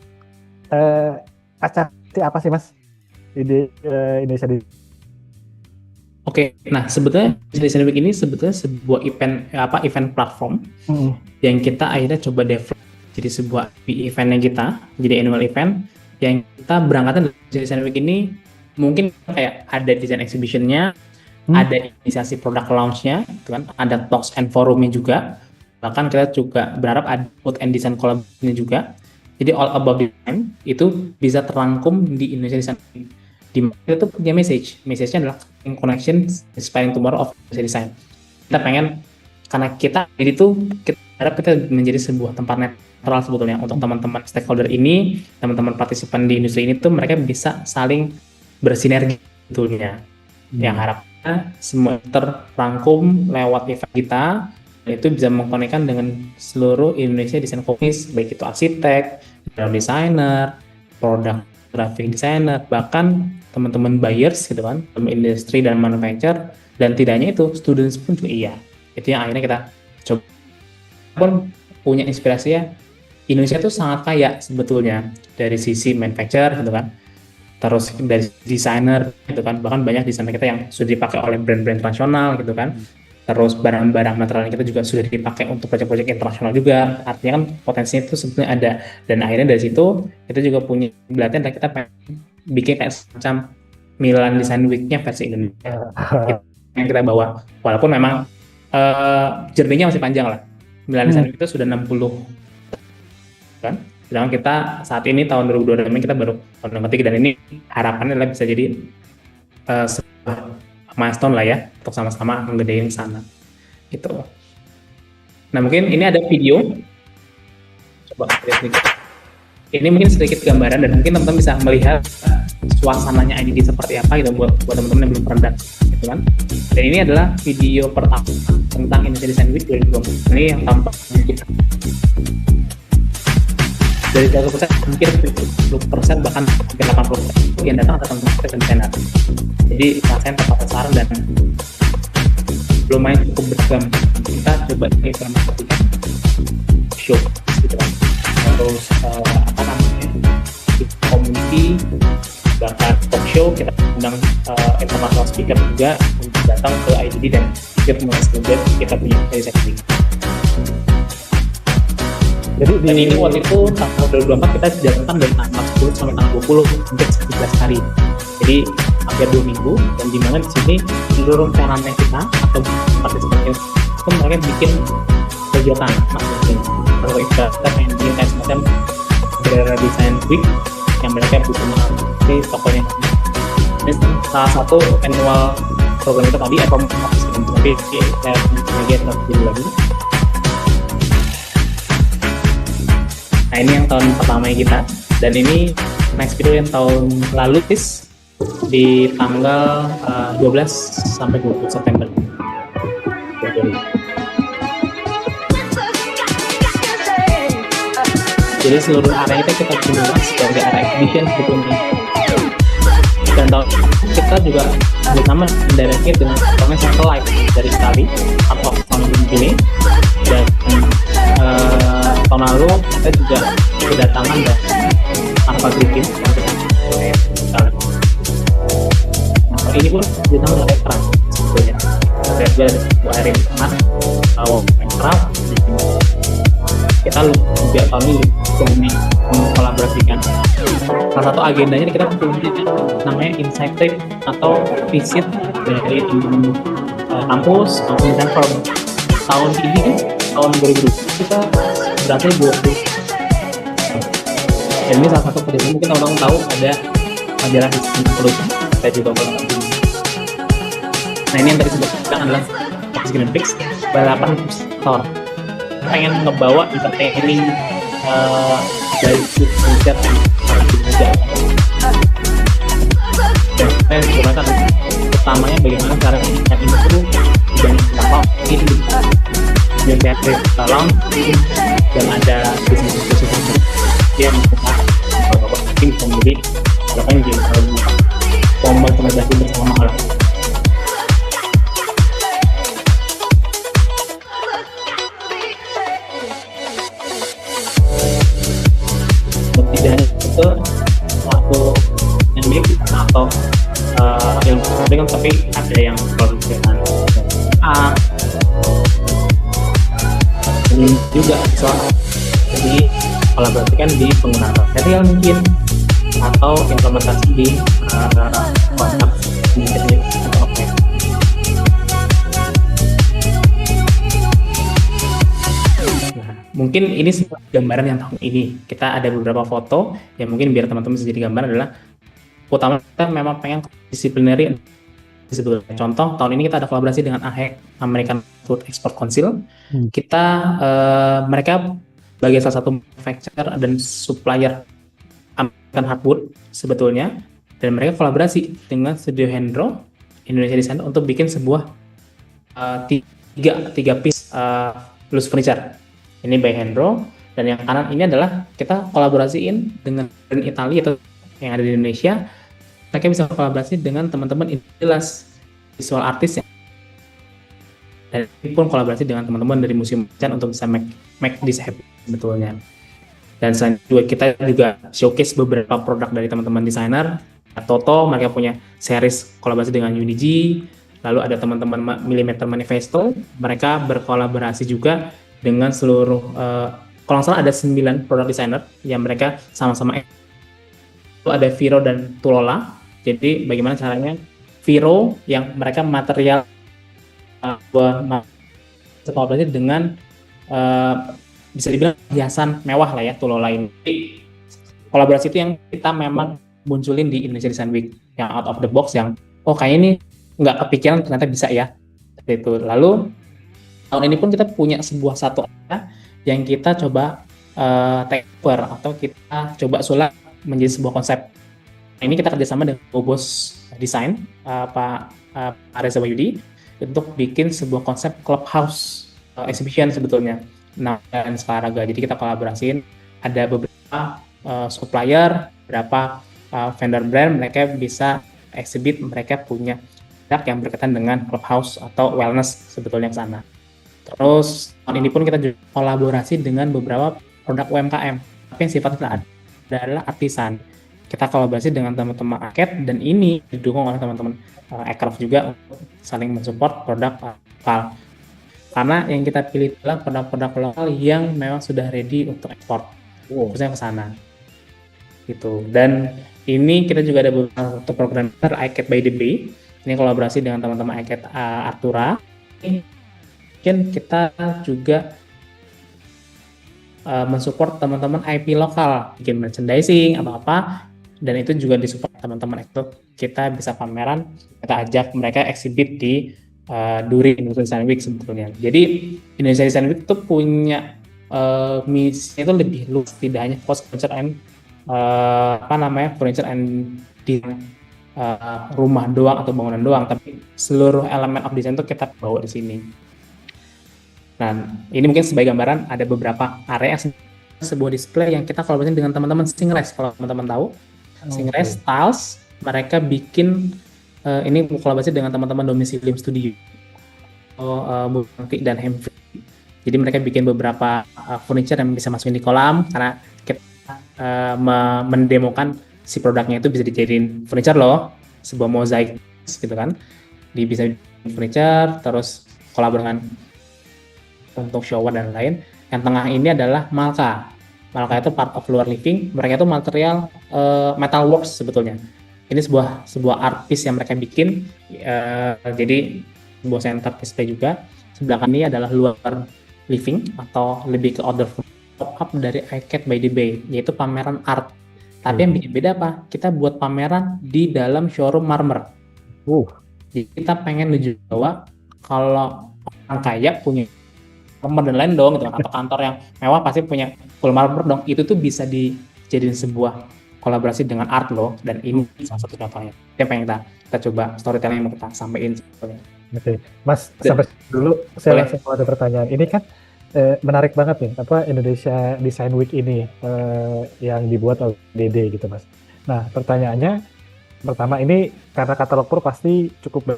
acara apa sih, Mas? Indonesia Design. Oke, nah sebetulnya Design Week ini sebetulnya sebuah event platform yang kita akhirnya coba develop jadi sebuah eventnya kita, jadi annual event yang kita berangkatnya dari Design Week ini. Mungkin kayak ada design exhibition-nya, ada inisiasi produk launch-nya, gitu kan, ada talks and forum-nya juga. Bahkan kita juga berharap ada food and design collab-nya juga. Jadi all about design itu bisa terangkum di Indonesia Design Week. Di mana kita tuh punya message-nya adalah connection inspiring tomorrow of Indonesia Design. Kita pengen, karena kita harap kita menjadi sebuah tempat netral sebetulnya untuk teman-teman stakeholder ini, teman-teman partisipan di industri ini tuh mereka bisa saling bersinergi sebetulnya. Yang harapnya semua terrangkum lewat event kita, dan itu bisa mengkonekkan dengan seluruh Indonesia desain komis, baik itu arsitek, desainer, produk graphic designer, bahkan teman-teman buyers gitu kan, industri dan manufacturer, dan tidak hanya itu, students pun juga iya. Itu yang akhirnya kita coba pun punya inspirasi ya. Indonesia tuh sangat kaya sebetulnya dari sisi manufacturer gitu kan, terus dari desainer gitu kan, bahkan banyak desainer kita yang sudah dipakai oleh brand-brand internasional gitu kan. Terus barang-barang material kita juga sudah dipakai untuk proyek-proyek internasional juga. Artinya kan potensinya itu sebetulnya ada. Dan akhirnya dari situ kita juga punya belatihan dan kita pengen bikin kayak semacam Milan Design Week-nya versi Indonesia yang kita bawa. Walaupun memang journey-nya masih panjang lah. Milan Design Week itu sudah 60 kan. Sedangkan kita saat ini tahun 2022 kita baru tahun ketiga, dan ini harapannya adalah bisa jadi sebuah milestone lah ya untuk sama-sama menggedein sana gitu. Nah, mungkin ini ada video, coba lihat sedikit. Ini mungkin sedikit gambaran dan mungkin teman-teman bisa melihat suasananya IDD seperti apa gitu buat teman-teman yang belum pernah datang gitu kan. Dan ini adalah video pertama tentang Indonesia Design Week 2020. Ini yang tampak kita dari 100% mungkin 70% bahkan hampir 80% yang datang adalah teman-teman desainer. Jadi rasanya tepat sasaran dan lumayan cukup beragam. Kita coba implementasikan show gitu kan. Terus di community, bahkan talk show, kita undang international speaker juga untuk datang ke IDD dan ikut mengeksplor kita punya design week. Jadi ini waktu itu tanggal 2024 kita dijalankan dari tanggal 10 sampai tanggal 20 untuk 11 hari. Jadi hampir 2 minggu, dan di mana di sini seluruh channelnya kita atau partisipannya itu mereka bikin kegiatan masing-masing. Kalau kita pengen bikin kayak semacam Indonesia Design Week yang mereka butuh di tokonya. Ini salah satu annual program kita tadi, tapi saya lagi terjadi lagi. Nah, ini yang tahun pertama kita, dan ini next video yang tahun lalu di tanggal 12 sampai 20 September. Jadi seluruh area kita gunakan sebagai area exhibition sebetulnya. Dan tahun kita juga bersama mendaratnya dengan program satellite dari Itali atau tahun ini, dan tahun lalu kita juga kedatangan dari Alpha Griffin. Nah, ini pun kita mulai keras sebetulnya. Saya juga hari ini sangat kita juga tahun ini banyak mengkolaborasikan. Salah satu agendanya kita punya namanya insight trip atau visit dari kampus maupun desain firm. Tahun ini, tahun 2020 kita berhasil 20. Dan ini salah satu perjalanan mungkin teman-teman tahu ada majalah Historic, kita juga pernah. Nah ini yang tadi sebutkan adalah Green Pix, balapan store. Pengen ngebawa entertaining dari konser juga. Dan saya menggunakan utamanya bagaimana cara mengingat ini itu dan apa ini dan teater tolong dan ada bisnis yang membuka beberapa tim sendiri bahkan jadi tombol komunikasi bersama orang. Tidak hanya itu satu yang mirip atau yang penting, tapi ada yang produksi dengan ini juga soal jadi kolaborasikan di penggunaan material mungkin atau implementasi di konsep teknik atau objek. Nah, mungkin ini gambaran yang tahun ini kita ada beberapa foto yang mungkin biar teman-teman bisa jadi gambaran adalah utama kita memang pengen disiplinary. Contoh tahun ini kita ada kolaborasi dengan AHEC, American Food Export Council. Kita mereka sebagai salah satu manufacturer dan supplier American hardwood sebetulnya, dan mereka kolaborasi dengan Studio Hendro Indonesia Design untuk bikin sebuah tiga piece loose furniture. Ini by Hendro, dan yang kanan ini adalah kita kolaborasiin dengan brand Italia atau yang ada di Indonesia. Mereka bisa kolaborasi dengan teman-teman jelas visual artist ya. Dan ini pun kolaborasi dengan teman-teman dari Museum Macan untuk bisa make this happen sebetulnya. Dan selain itu kita juga showcase beberapa produk dari teman-teman desainer. Toto mereka punya series kolaborasi dengan Unigi. Lalu ada teman-teman Millimeter Manifesto, mereka berkolaborasi juga dengan seluruh kalau nggak salah ada 9 produk desainer yang mereka sama-sama. Ada Viro dan Tulola. Jadi bagaimana caranya Viro yang mereka material kolaborasi dengan bisa dibilang hiasan mewah lah ya Tulola ini. Kolaborasi itu yang kita memang munculin di Indonesia Design Week yang out of the box yang kayaknya ini nggak kepikiran ternyata bisa ya. Itu. Lalu tahun ini pun kita punya sebuah satu yang kita coba take over atau kita coba sulap menjadi sebuah konsep. Ini kita kerjasama dengan Bobos Design, Pak Reza Bayudi, untuk bikin sebuah konsep clubhouse exhibition sebetulnya. Nah, dan Skaraga. Jadi kita kolaborasiin ada beberapa supplier, beberapa vendor brand, mereka bisa exhibit, mereka punya produk yang berkaitan dengan clubhouse atau wellness sebetulnya ke sana. Terus tahun ini pun kita juga kolaborasi dengan beberapa produk UMKM, tapi yang sifatnya adalah artisan. Kita kolaborasi dengan teman-teman Aket dan ini didukung oleh teman-teman Aircraft juga untuk saling mensupport produk lokal. Karena yang kita pilih adalah produk-produk lokal yang memang sudah ready untuk ekspor, khususnya ke sana. Gitu. Dan ini kita juga ada beberapa program iCat by the Bay. Ini kolaborasi dengan teman-teman iCat Artura. Mungkin kita juga mensupport teman-teman IP lokal, bikin merchandising atau apa, dan itu juga disupport teman-teman itu. Kita bisa pameran, kita ajak mereka exhibit di Duri Indonesia Design Week sebetulnya. Jadi Indonesia Design Week itu punya misi itu lebih luas, tidak hanya fokus furniture and furniture and design rumah doang atau bangunan doang, tapi seluruh elemen of design itu kita bawa di sini. Nah, ini mungkin sebagai gambaran ada beberapa area sebuah display yang kita kolaborasi dengan teman-teman Singres. Kalau teman-teman tahu, Singres Styles, mereka bikin ini kolaborasi dengan teman-teman Domicilium Studio, Bukti dan Hemfree. Jadi mereka bikin beberapa furniture yang bisa masukin di kolam karena kita mendemokan si produknya itu bisa dijadiin furniture loh, sebuah mozaik gitu kan. Bisa furniture, terus kolaborasi untuk shower dan lain. Yang tengah ini adalah Malka. Malka itu part of luar living. Mereka itu material metalworks sebetulnya. Ini sebuah art piece yang mereka bikin. Jadi sebuah center display juga. Sebelah kanan ini adalah luar living atau lebih ke outdoor pop-up dari iCat by the Bay, yaitu pameran art. Tapi yang bikin beda apa? Kita buat pameran di dalam showroom Marmer. Jadi kita pengen nunjukin bahwa kalau orang kaya punya Marmer dan lain dong, gitu, atau kantor yang mewah pasti punya full Marmer dong. Itu tuh bisa dijadiin sebuah kolaborasi dengan art loh, dan ini salah satu contohnya. Yang pengen kita coba storytelling yang mau kita sampaikan sebetulnya. Oke, Mas, sampai dulu saya langsung ada pertanyaan. Ini kan menarik banget nih, Indonesia Design Week ini yang dibuat oleh DD gitu, Mas. Nah, pertanyaannya pertama, ini karena Katalog Pro pasti cukup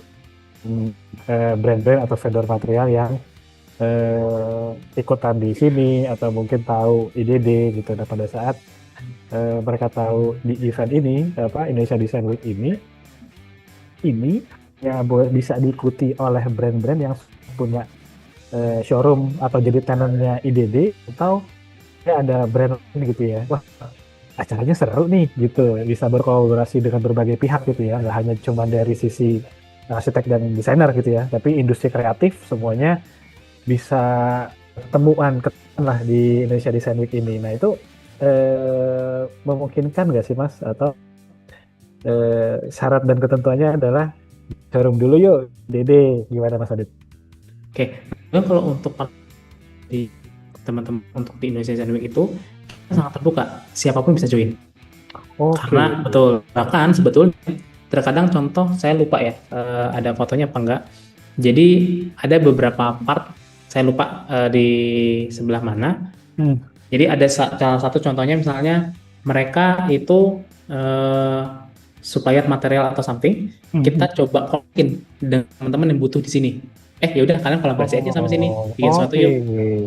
brand-brand atau vendor material yang ikutan di sini atau mungkin tahu IDD gitu. Nah, pada saat mereka tahu di event ini, Indonesia Design Week ini ya bisa diikuti oleh brand-brand yang punya showroom atau jadi tenantnya IDD, atau ya ada brand gitu ya, wah acaranya seru nih gitu, bisa berkolaborasi dengan berbagai pihak gitu ya, nggak hanya cuma dari sisi arsitek dan desainer gitu ya, tapi industri kreatif semuanya bisa ketemuan lah di Indonesia Design Week ini. Nah itu memungkinkan nggak sih Mas, atau syarat dan ketentuannya adalah showroom dulu yuk, Dede, gimana Mas Adit? Oke, kalau untuk di teman-teman untuk di Indonesia Design Week itu sangat terbuka, siapapun bisa join. Karena betul, bahkan sebetulnya terkadang contoh saya lupa ya, ada fotonya apa enggak. Jadi ada beberapa part saya lupa di sebelah mana. Jadi ada salah satu contohnya, misalnya mereka itu supplier material atau something, kita coba konekin dengan teman-teman yang butuh di sini. Ya udah kalian kolaborasi aja sama sini, bikin sesuatu yuk.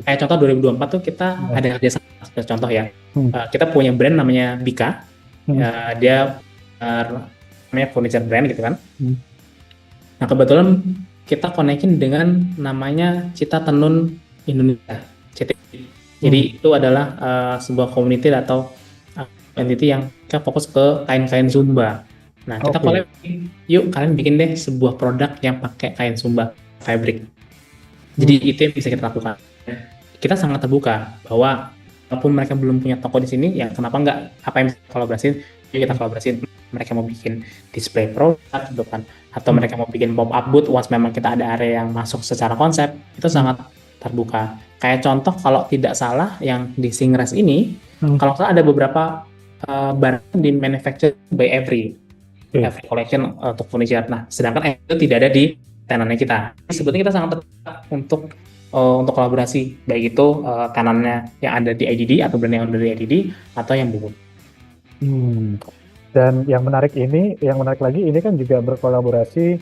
Kayak contoh 2024 tuh kita ada kerjasama, contoh ya. Kita punya brand namanya Bika, dia namanya furniture brand gitu kan. Nah kebetulan kita konekin dengan namanya Cita Tenun Indonesia, CT. Jadi itu adalah sebuah community atau entity yang kita fokus ke kain-kain Sumba. Nah kita collab, yuk kalian bikin deh sebuah produk yang pakai kain Sumba fabric. Jadi itu yang bisa kita lakukan. Kita sangat terbuka bahwa walaupun mereka belum punya toko di sini, ya kenapa enggak, apa yang bisa kolaborasiin, yuk kita kolaborasiin. Mereka mau bikin display produk gitu kan, atau mereka mau bikin pop up booth, once memang kita ada area yang masuk secara konsep, itu sangat terbuka. Kayak contoh kalau tidak salah yang di Singres ini, kalau salah ada beberapa barang di manufactured by Every collection untuk furniture. Nah, sedangkan itu tidak ada di tenannya kita. Sebetulnya kita sangat terbuka untuk kolaborasi, baik itu tenannya yang ada di IDD atau brand yang ada di IDD atau yang belum. Dan yang menarik lagi ini kan juga berkolaborasi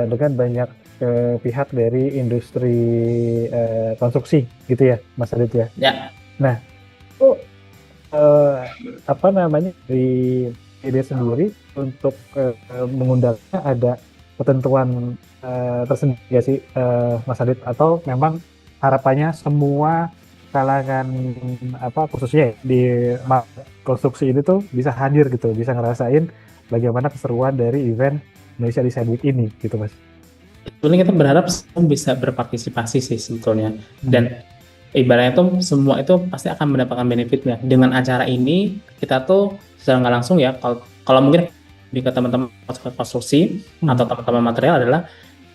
dengan banyak pihak dari industri konstruksi gitu ya, Mas Adit ya. Ya. Nah, itu di ide sendiri untuk mengundangnya ada ketentuan tersendiri nggak sih, Mas Adit, atau memang harapannya semua kalangan khususnya di konstruksi ini tuh bisa hadir gitu, bisa ngerasain bagaimana keseruan dari event Indonesia Design Week ini gitu Mas? Sebetulnya kita berharap semua bisa berpartisipasi sih sebetulnya, dan ibaratnya tuh semua itu pasti akan mendapatkan benefitnya. Dengan acara ini kita tuh secara nggak langsung ya, kalau mungkin ke teman-teman konstruksi atau teman-teman material adalah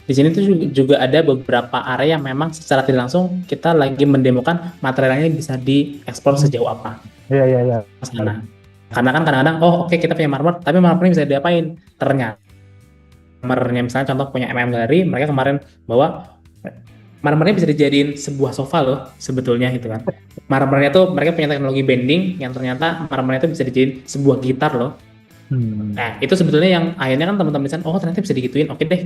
di sini tuh juga ada beberapa area yang memang secara tidak langsung kita lagi mendemokan materialnya bisa dieksplor sejauh apa. Iya. Sana. Karena kan kadang-kadang, oke, kita punya marmer, tapi marmernya bisa diapain? Ternyata marmernya misalnya contoh punya Gallery, mereka kemarin bawa marmernya bisa dijadiin sebuah sofa loh sebetulnya gitu kan. Marmernya tuh mereka punya teknologi bending yang ternyata marmernya tuh bisa dijadiin sebuah gitar loh. Nah itu sebetulnya yang akhirnya kan teman-teman desain, ternyata bisa digituin, oke deh,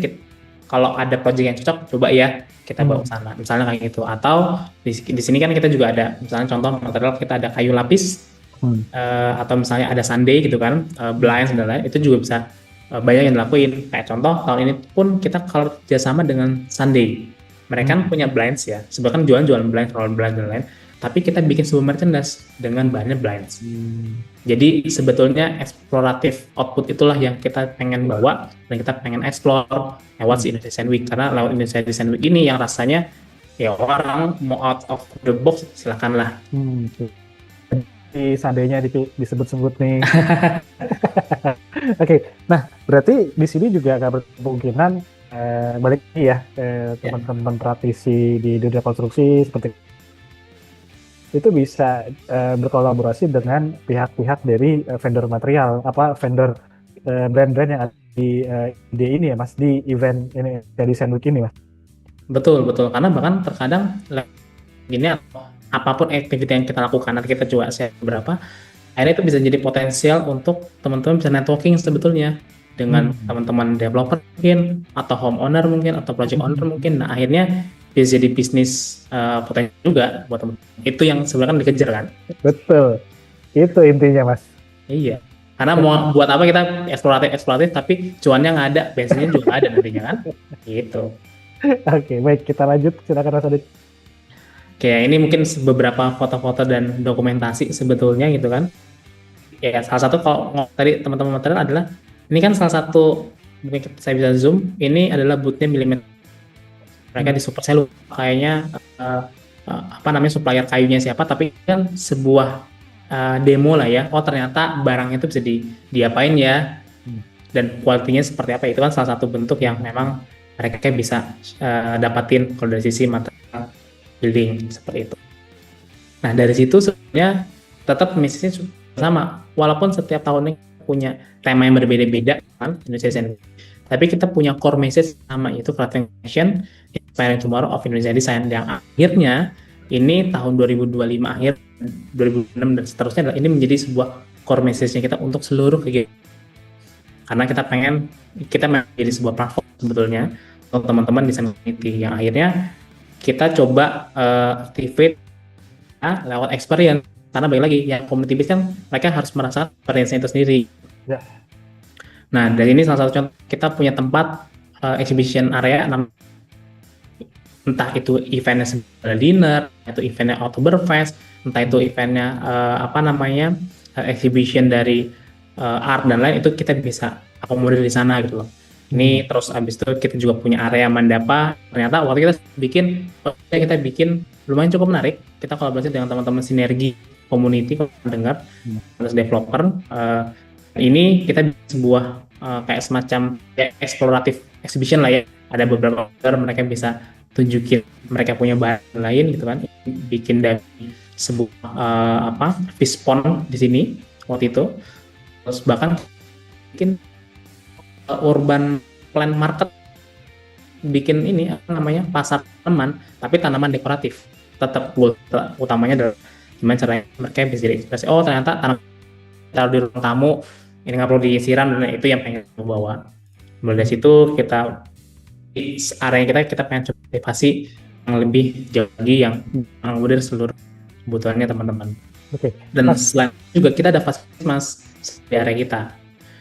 kalau ada project yang cocok, coba ya kita bawa ke sana, misalnya kayak gitu. Atau di sini kan kita juga ada, misalnya contoh material kita ada kayu lapis, atau misalnya ada Sunday gitu kan, blinds dan lain-lain, itu juga bisa banyak yang dilakuin. Kayak contoh tahun ini pun kita kalau kerjasama dengan Sunday. Mereka kan punya blinds ya, sebenarnya kan jualan blinds, roll blinds dan lain. Tapi kita bikin sebuah merchandise dengan bahannya blinds. Jadi sebetulnya eksploratif output itulah yang kita pengen bawa dan kita pengen explore lewat si Indonesia Design Week, karena lewat Indonesia Design Week ini yang rasanya ya orang mau out of the box silakanlah. Seandainya disebut-sebut nih. Oke, nah berarti di sini juga agak berkemungkinan balik lagi ya teman-teman praktisi di dunia konstruksi seperti itu bisa berkolaborasi dengan pihak-pihak dari vendor material, vendor brand-brand yang ada di ide ini ya Mas, di event ini dari Design Week ini Mas. Betul, karena bahkan terkadang gini, apapun aktiviti yang kita lakukan, nanti kita coba share beberapa, akhirnya itu bisa jadi potensial untuk teman-teman bisa networking sebetulnya dengan teman-teman developer mungkin, atau homeowner mungkin, atau project owner mungkin. Nah akhirnya bisa jadi bisnis potensial juga buat teman-teman. Itu yang sebenarnya kan dikejar kan? Betul, itu intinya Mas. Iya, karena mau buat apa kita eksploratif tapi cuannya nggak ada, bensinnya juga ada nantinya kan? Gitu. Oke, baik, kita lanjut, silakan Mas Adit. Oke, ini mungkin beberapa foto-foto dan dokumentasi sebetulnya gitu kan. Ya, salah satu kalau tadi teman-teman material adalah, ini kan salah satu, mungkin saya bisa zoom, ini adalah booth-nya Milimeter. Mereka di super, saya lupa kayaknya supplier kayunya siapa, tapi kan sebuah demo lah ya. Oh ternyata barangnya itu bisa diapain ya, dan kualitinya seperti apa. Itu kan salah satu bentuk yang memang mereka bisa dapatin kalau dari sisi material building seperti itu. Nah dari situ sebenarnya tetap misinya sama, walaupun setiap tahunnya punya tema yang berbeda-beda kan Indonesia Design, tapi kita punya core message sama, itu Crafting Nation, Inspiring Tomorrow of Indonesia Design, yang akhirnya ini tahun 2025 akhir 2006 dan seterusnya adalah ini menjadi sebuah core message-nya kita untuk seluruh kegiatan, karena kita menjadi sebuah platform sebetulnya untuk teman-teman desain community yang akhirnya kita coba activate lewat experience, karena balik lagi yang community base kan mereka harus merasakan experience-nya itu sendiri. Ya. Nah dari ini salah satu contoh, kita punya tempat exhibition area, entah itu eventnya sebagai dinner, itu eventnya Oktoberfest, entah itu eventnya exhibition dari art dan lain, itu kita bisa akomodir di sana gitu loh. Ini terus abis itu kita juga punya area Mandapa. Ternyata waktu kita bikin lumayan cukup menarik. Kita kolaborasi dengan teman-teman sinergi community, kalau dengar, terus developer. Ini kita sebuah kayak semacam eksploratif exhibition lah ya. Ada beberapa mereka bisa tunjukin mereka punya bahan lain gitu kan. Bikin dari sebuah fish pond di sini waktu itu. Terus bahkan bikin urban plant market, bikin ini pasar tanaman, tapi tanaman dekoratif. Tetap utamanya adalah gimana caranya mereka bisa jadi ekspresi, oh ternyata tanaman taruh di ruang tamu ini nggak perlu disiram, dan itu yang pengen bawa. Mulai dari situ area kita pengen coba aktivasi yang lebih jauh lagi, yang mengakomodir seluruh kebutuhannya teman-teman. Oke. Dan selain juga kita ada fasilitas di area kita.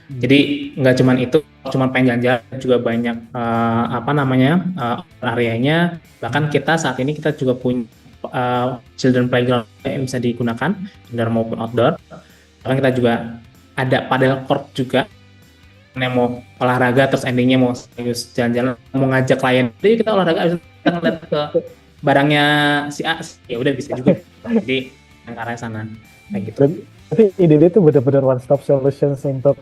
Jadi nggak cuma pengen jalan-jalan, juga banyak areanya. Bahkan kita saat ini kita juga punya children playground yang bisa digunakan indoor maupun outdoor. Bahkan kita juga ada padel court juga, yang mau olahraga terus endingnya mau serius jalan-jalan, mau ngajak klien, jadi kita olahraga kita ngeliat ke barangnya si A, ya udah bisa juga. Jadi yang ke arah sana kayak gitu. Tapi ide itu benar-benar one stop solution untuk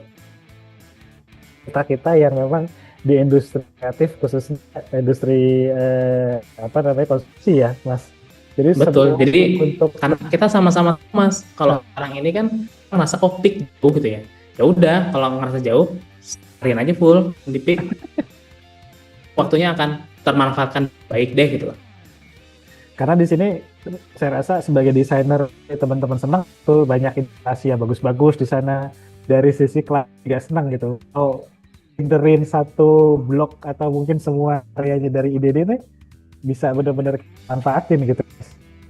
kita yang memang di industri kreatif, khususnya industri konstruksi ya Mas. Jadi betul, jadi karena kita sama-sama Mas, kalau orang ini kan ngerasa peak jauh gitu ya, ya udah kalau ngerasa jauh cariin aja full di peak, waktunya akan termanfaatkan baik deh gitu loh. Karena di sini saya rasa sebagai desainer teman-teman senang tuh, banyak inspirasi yang bagus-bagus di sana. Dari sisi klien juga senang gitu. Oh, interin satu blok atau mungkin semua areanya dari IDD nih bisa benar-benar manfaatin gitu.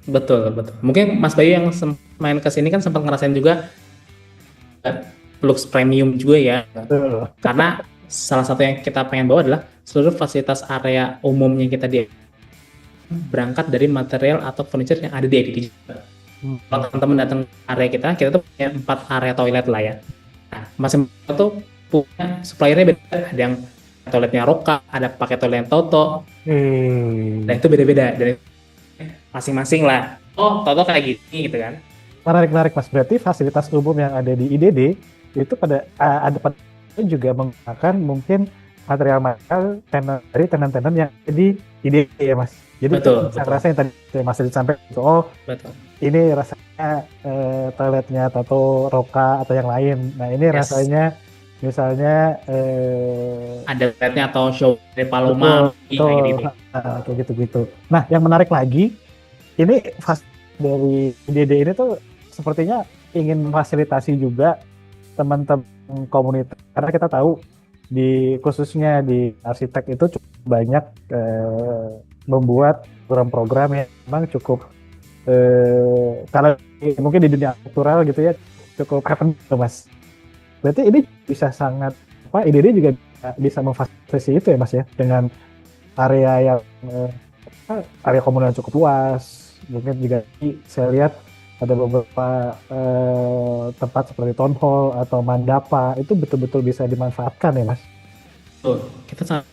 Betul. Mungkin Mas Bayu yang main ke sini kan sempat ngerasain juga Lux Premium juga ya. Betul. Karena salah satu yang kita pengen bawa adalah seluruh fasilitas area umumnya kita di berangkat dari material atau furniture yang ada di IDD. Kalau teman-teman datang ke area kita tuh punya 4 area toilet lah ya. Nah, masing-masing tuh punya suppliernya beda. Ada yang toiletnya Roka, ada pakai toilet Toto. Dan itu beda-beda dari masing-masing lah. Oh, Toto kayak gini gitu kan. Menarik Mas. Berarti fasilitas umum yang ada di IDD itu pada juga menggunakan mungkin material dari tenan-tenan yang ada di IDD ya Mas. Jadi betul. Rasanya tadi Mas disampaikan itu, betul. Ini rasanya toiletnya Toto, Roka atau yang lain. Nah ini rasanya misalnya ada toiletnya atau show dari Paloma kayak gitu. Nah yang menarik lagi, ini dari IDD ini tuh sepertinya ingin memfasilitasi juga teman-teman komunitas, karena kita tahu khususnya di arsitek itu cukup banyak membuat program-program yang memang cukup kalau mungkin di dunia kultural gitu ya cukup happen Mas. Berarti ini bisa sangat IDD juga bisa memfasilitasi itu ya Mas ya, dengan area yang area komunal yang cukup luas. Mungkin juga saya lihat ada beberapa tempat seperti town hall atau mandapa itu betul-betul bisa dimanfaatkan ya Mas. Kita sangat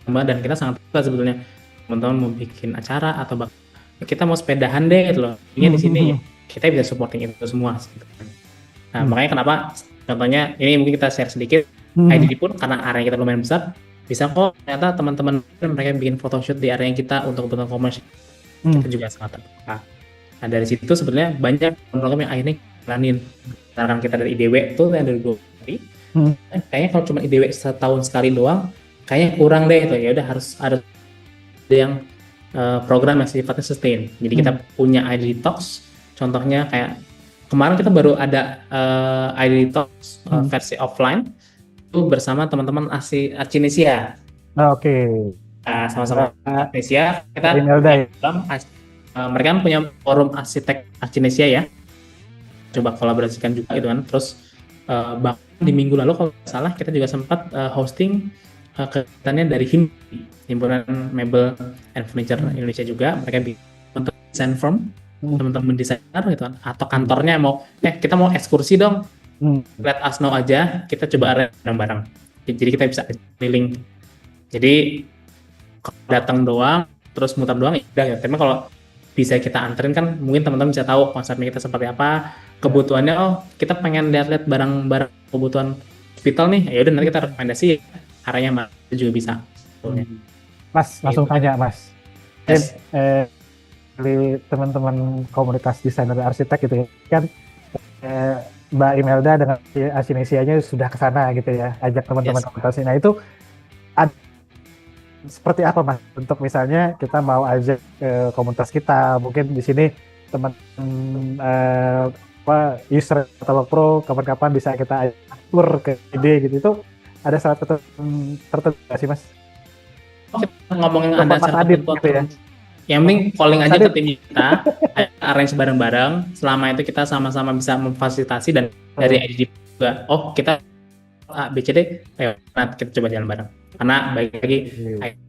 dan kita sangat suka sebetulnya teman-teman mau bikin acara atau kita mau sepedahan deh gitu loh. Ini di sini kita bisa supporting itu semua. Nah makanya kenapa contohnya ini mungkin kita share sedikit. IDD pun karena area kita lumayan besar, bisa kok ternyata teman-teman mereka bikin photoshoot di area kita untuk kebutuhan komersial. Kita juga sangat terbuka. Nah dari situ sebenarnya banyak program yang akhirnya jalanin. Misalkan kita dari IDW itu yang dari 2 hari, kayaknya kalau cuma IDW setahun sekali doang, kayaknya kurang deh itu. Ya udah harus ada yang program yang sifatnya sustain. Jadi kita punya IDD Talks, contohnya kayak kemarin kita baru ada IDD Talks versi offline itu bersama teman-teman Archinesia. Oke. Nah, sama-sama Archinesia kita mereka kan punya forum arsitek Archinesia ya. Coba kolaborasikan juga gitu kan. Terus bahkan di minggu lalu kalau tidak salah kita juga sempat hosting kegiatannya dari Himpunan Mebel and Furniture Indonesia juga. Mereka untuk design firm, teman-teman desainer gitu kan, atau kantornya mau kita mau ekskursi dong, let us know aja, kita coba bareng-bareng. Jadi kita bisa keliling. Jadi kalau datang doang terus muter doang ya udah ya. Tapi kalau bisa kita anterin kan mungkin teman-teman bisa tahu konsepnya kita seperti apa, kebutuhannya. Kita pengen lihat-lihat barang-barang kebutuhan hospital nih, ya udah nanti kita rekomendasi areanya mana juga bisa. Mas langsung tanya Mas. Yes. Teman-teman komunitas desainer dan arsitek gitu ya kan, Mbak Imelda dengan Archinesia-nya sudah ke sana gitu ya, ajak teman-teman komunitas. Nah itu seperti apa Mas untuk misalnya kita mau ajak komunitas kita, mungkin di sini teman user atau pro kapan-kapan bisa kita tur ke ide gitu, itu ada syarat tertentu sih Mas? Kita ngomongin ada syarat tertentu gitu ya. Yang penting calling aja ke tim kita, arrange bareng-bareng. Selama itu kita sama-sama bisa memfasilitasi dan dari IDD juga. Kita A, B, C, D, ayo kita coba jalan bareng. Karena baik lagi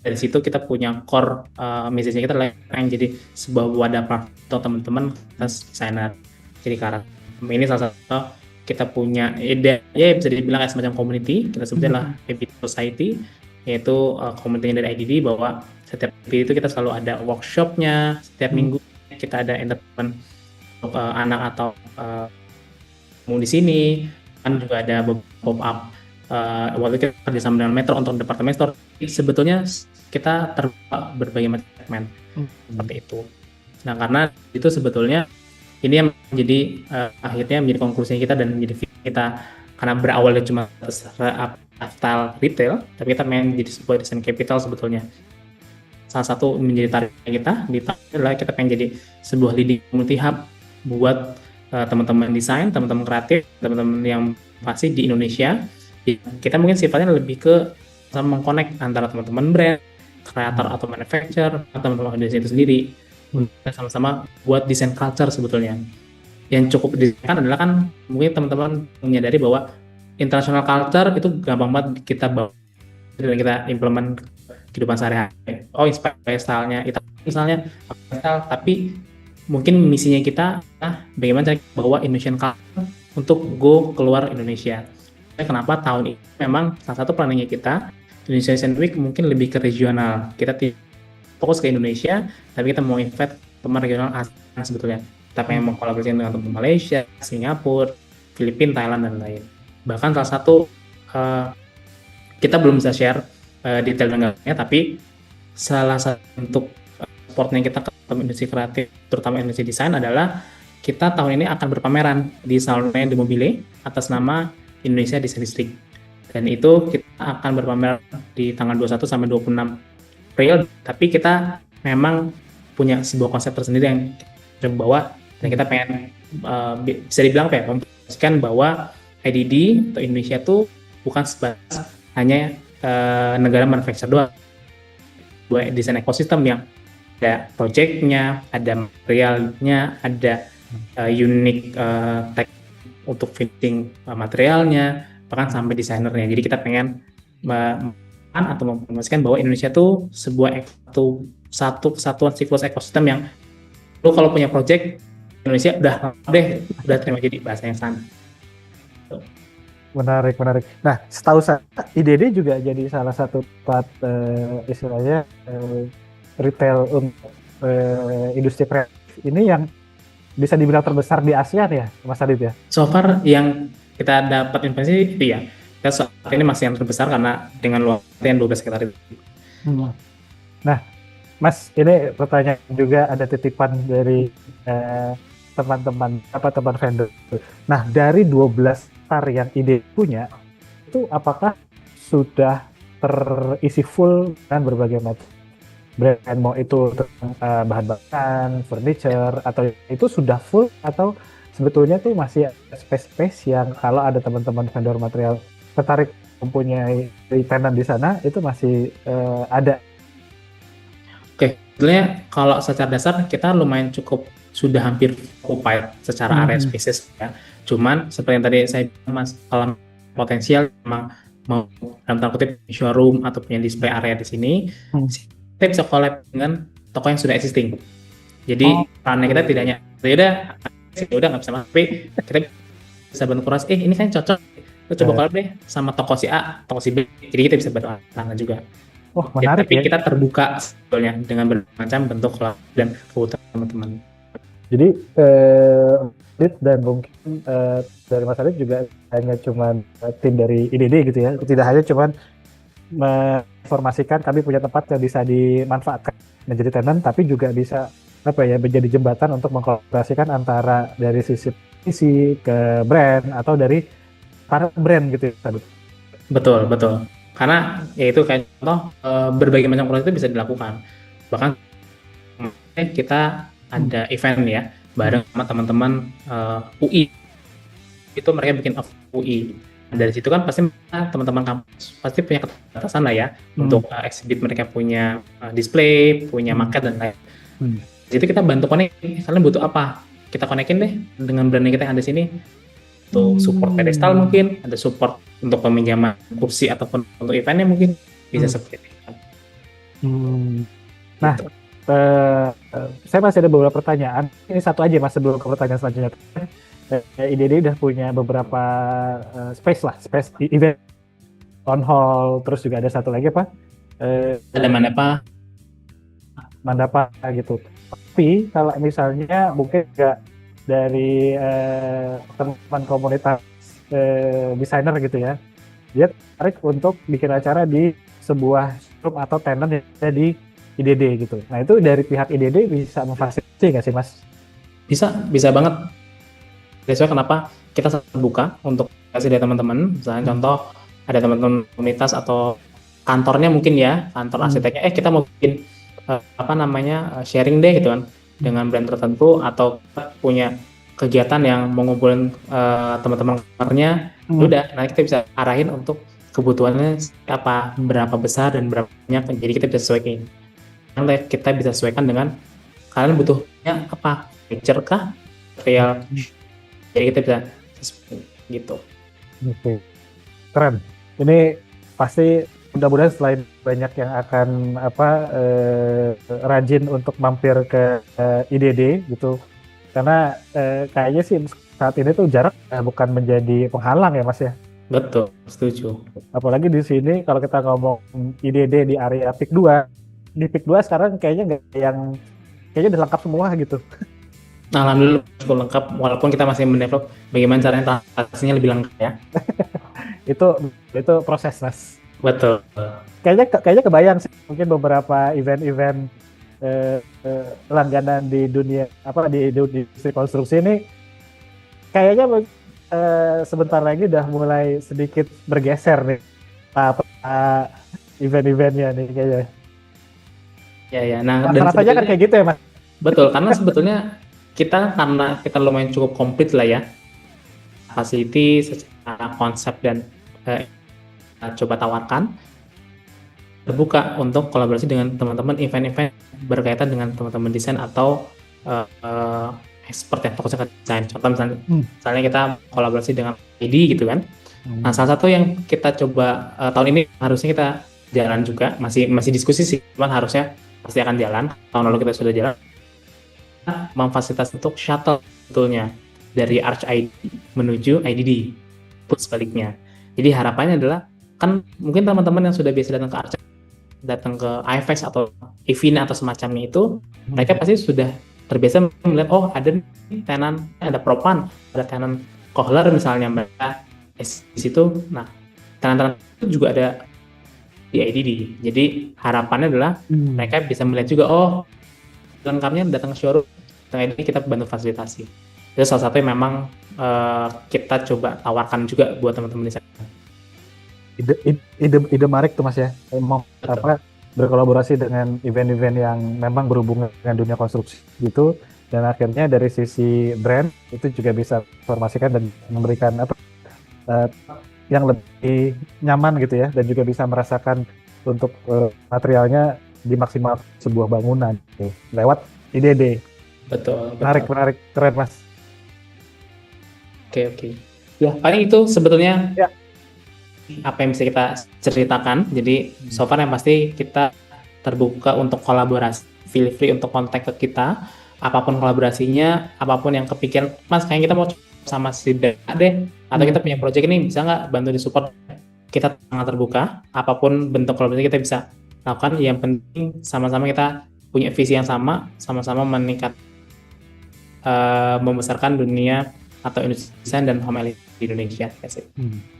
dari situ kita punya core message-nya kita yang jadi sebuah wadah untuk teman-teman desainer. Jadi karena ini salah satu kita punya ide ya bisa dibilang kayak semacam community, kita sebutnya lah Baby Society, yaitu community dari IDD, bahwa setiap itu kita selalu ada workshopnya, setiap minggu kita ada entertainment untuk anak atau mau di sini kan juga ada pop up. Waktu kita kerjasama dengan Metro untuk departemen store, sebetulnya kita terbuka berbagai macam segmen seperti itu. Nah karena itu sebetulnya ini yang menjadi akhirnya menjadi konklusi kita dan menjadi kita, karena berawalnya cuma lifestyle retail, tapi kita main jadi sebuah desain capital sebetulnya. Salah satu menjadi tarik kita di adalah kita pengen jadi sebuah leading multi hub buat teman-teman desain, teman-teman kreatif, teman-teman yang pasti di Indonesia. Kita mungkin sifatnya lebih ke sama mengconnect antara teman-teman brand, kreator atau manufacturer, atau teman-teman organisasi itu sendiri. Kita sama-sama buat desain culture sebetulnya. Yang cukup disediakan adalah kan mungkin teman-teman menyadari bahwa international culture itu gampang banget kita bawa dan kita implement kehidupan sehari-hari. Inspire style-nya Italia misalnya, tapi mungkin misinya kita bagaimana cara bawa Indonesian culture untuk go keluar Indonesia. Kenapa tahun ini memang salah satu planningnya kita Indonesian Week mungkin lebih ke regional. Kita fokus ke Indonesia, tapi kita mau invite teman regional ASEAN sebetulnya. Kita pengen mengkolaborasi dengan teman Malaysia, Singapura, Filipina, Thailand, dan lain. Bahkan salah satu kita belum bisa share detail negaranya, tapi salah satu bentuk supportnya kita ke industri kreatif, terutama industri desain adalah kita tahun ini akan berpameran di Salone de Mobile atas nama Indonesia Design District. Dan itu kita akan berpameran di tanggal 21 sampai 26 April, tapi kita memang punya sebuah konsep tersendiri yang kita bawa, dan kita pengen bisa dibilang memposisikan bahwa IDD atau Indonesia itu bukan sebatas hanya negara manufacturer doang, desain ekosistem yang ada project-nya, ada materialnya, ada unique tech untuk finishing materialnya, bahkan sampai desainernya. Jadi kita pengen atau mempromosikan bahwa Indonesia itu sebuah satu kesatuan siklus ekosistem yang lo kalau punya project Indonesia udah terima jadi bahasa yang sana. Menarik. Nah, setahu saya IDD juga jadi salah satu tempat istilahnya retail untuk industri kreatif ini yang bisa dibilang terbesar di ASEAN ya, Mas Adit ya? So far yang kita dapat informasi itu ya, kita saat ini masih yang terbesar karena dengan luasnya 12 hektar itu. Nah, Mas, ini pertanyaan juga ada titipan dari teman-teman vendor. Nah, dari 12 hektar yang ide punya, itu apakah sudah terisi full dengan berbagai macam brand, mau itu bahan-bahan, furniture, atau itu sudah full, atau sebetulnya tuh masih ada space yang kalau ada teman-teman vendor material tertarik mempunyai tenan di sana, itu masih ada. Oke, sebenarnya kalau secara dasar kita lumayan cukup sudah hampir occupied secara area spaces ya. Cuman seperti yang tadi saya bilang Mas, kalau potensial memang mau dalam tanda kutip showroom atau punya display area di sini, kita bisa collab dengan toko yang sudah existing. Jadi perannya kita tidak hanya ya udah nggak bisa masuk, tapi kita bisa bantu kurasi. Ini kan cocok, kita coba collab deh sama toko si A, toko si B. Jadi kita bisa bantu tangan juga. Oh, menarik tapi ya. Kita terbuka sebetulnya dengan berbagai macam bentuk collab dan kebutuhan teman-teman. Jadi dan mungkin dari Mas Adit juga hanya cuman tim dari IDD gitu ya, tidak hanya cuman menginformasikan kami punya tempat yang bisa dimanfaatkan menjadi tenan, tapi juga bisa menjadi jembatan untuk mengkolaborasikan antara dari sisi ke brand atau dari para brand gitu ya. Betul. Karena ya itu kayak contoh berbagai macam proses itu bisa dilakukan. Bahkan kita ada event ya bareng sama teman-teman UI. Itu mereka bikin UI. Dari situ kan pasti teman-teman kampus pasti punya keterbatasan lah ya untuk exhibit, mereka punya display, punya market dan lain. Di situ kita bantu connect, kalian butuh apa? Kita konekin deh dengan brand kita yang ada di sini. Untuk support pedestal mungkin, ada support untuk peminjaman kursi ataupun untuk eventnya mungkin bisa seperti itu. Nah, saya masih ada beberapa pertanyaan. Ini satu aja Mas sebelum ke pertanyaan selanjutnya. IDD udah punya beberapa space event on hall, terus juga ada satu lagi ada Mandapa gitu. Tapi kalau misalnya mungkin nggak dari teman komunitas desainer gitu ya, dia tertarik untuk bikin acara di sebuah showroom atau tenan yang ada di IDD gitu. Nah itu dari pihak IDD bisa memfasilitasi nggak sih Mas? Bisa banget. Sesuai kenapa kita terbuka untuk kasih dari teman-teman. Misalnya contoh ada teman-teman komunitas atau kantornya mungkin ya, kantor arsiteknya, kita mau bikin sharing deh gitu kan dengan brand tertentu, atau punya kegiatan yang mau ngumpulin teman-teman kantornya, udah nanti kita bisa arahin untuk kebutuhannya apa, berapa besar dan berapa banyak, jadi kita bisa sesuaikan. Nanti kita bisa sesuaikan dengan kalian butuhnya apa, picture kah, real, jadi kita bisa sesuaikan gitu. Oke. Keren. Ini pasti mudah-mudahan selain banyak yang akan rajin untuk mampir ke IDD gitu, karena kayaknya sih saat ini tuh jarak bukan menjadi penghalang ya Mas ya. Betul, setuju. Apalagi di sini kalau kita ngomong IDD di area PIK 2, di PIK 2 sekarang kayaknya nggak yang kayaknya udah lengkap semua gitu. Nah, alhamdulillah cukup lengkap, walaupun kita masih mendevelop bagaimana caranya transaksinya lebih lengkap ya. itu proses Mas. Betul. Kayaknya kebayang sih mungkin beberapa event-event langganan di dunia di industri konstruksi ini kayaknya sebentar lagi udah mulai sedikit bergeser nih event-eventnya nih kayaknya. Ya. Nah, dan rasanya kan kayak gitu ya Mas. Betul, karena sebetulnya karena kita lumayan cukup komplit lah ya, facility secara konsep dan coba tawarkan, terbuka untuk kolaborasi dengan teman-teman event-event berkaitan dengan teman-teman desain atau expert yang fokusnya ke desain. Contoh misalnya kita kolaborasi dengan ID gitu kan. Nah, salah satu yang kita coba tahun ini harusnya kita jalan juga, masih diskusi sih, cuman harusnya pasti akan jalan. Tahun lalu kita sudah jalan, memfasilitasi untuk shuttle sebetulnya dari Arch ID menuju IDD, pun sebaliknya. Jadi harapannya adalah kan mungkin teman-teman yang sudah biasa datang ke Arch, datang ke IFEX atau Evina atau semacamnya itu, mereka pasti sudah terbiasa melihat ada tenan, ada Propan, ada tenan Kohler misalnya mereka di situ. Nah, tenan-tenan itu juga ada di IDD. Jadi harapannya adalah mereka bisa melihat juga lengkapnya datang ke showroom, dengan ini kita bantu fasilitasi. Itu salah satu yang memang kita coba tawarkan juga buat teman-teman di sana. Ide menarik tuh Mas ya, berkolaborasi dengan event-event yang memang berhubungan dengan dunia konstruksi gitu, dan akhirnya dari sisi brand itu juga bisa informasikan dan memberikan yang lebih nyaman gitu ya, dan juga bisa merasakan untuk materialnya dimaksimal sebuah bangunan gitu, lewat IDD. Betul. Menarik, keren Mas. Oke. Ya, paling itu sebetulnya ya apa yang bisa kita ceritakan. Jadi so far yang pasti kita terbuka untuk kolaborasi, feel free untuk kontak ke kita, apapun kolaborasinya, apapun yang kepikiran, Mas kayaknya kita mau sama si deh, atau kita punya project ini bisa nggak bantu disupport, kita sangat terbuka, apapun bentuk kolaborasi kita bisa lakukan. Yang penting sama-sama kita punya visi yang sama-sama meningkat, membesarkan dunia atau industri desain dan home element di Indonesia.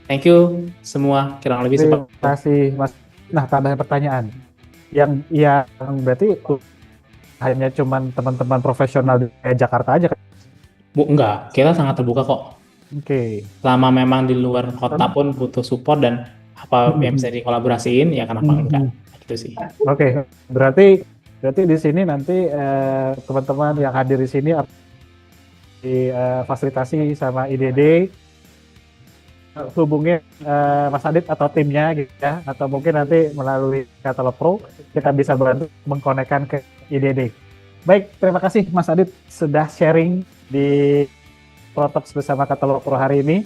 Thank you semua, kurang lebih terima kasih Mas. Nah, tambahan pertanyaan yang berarti hanya cuman teman-teman profesional di Jakarta aja kan? Bu, enggak, kita sangat terbuka kok. Oke. Selama memang di luar kota pun butuh support dan apa yang bisa dikolaborasiin, ya kenapa enggak, gitu sih. Oke. Berarti di sini nanti teman-teman yang hadir di sini difasilitasi sama IDD, hubungi Mas Adit atau timnya gitu ya, atau mungkin nanti melalui Katalog Pro kita bisa bantu mengkonekkan ke IDD. Baik, terima kasih Mas Adit sudah sharing di Protox bersama Katalog Pro hari ini.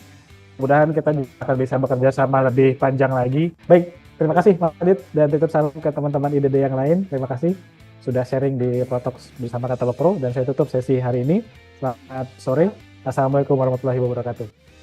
Mudah-mudahan kita akan bisa bekerja sama lebih panjang lagi. Baik, terima kasih Mas Adit, dan titip salam ke teman-teman IDD yang lain. Terima kasih sudah sharing di Protox bersama Katalog Pro, dan saya tutup sesi hari ini. Selamat sore. Assalamualaikum warahmatullahi wabarakatuh.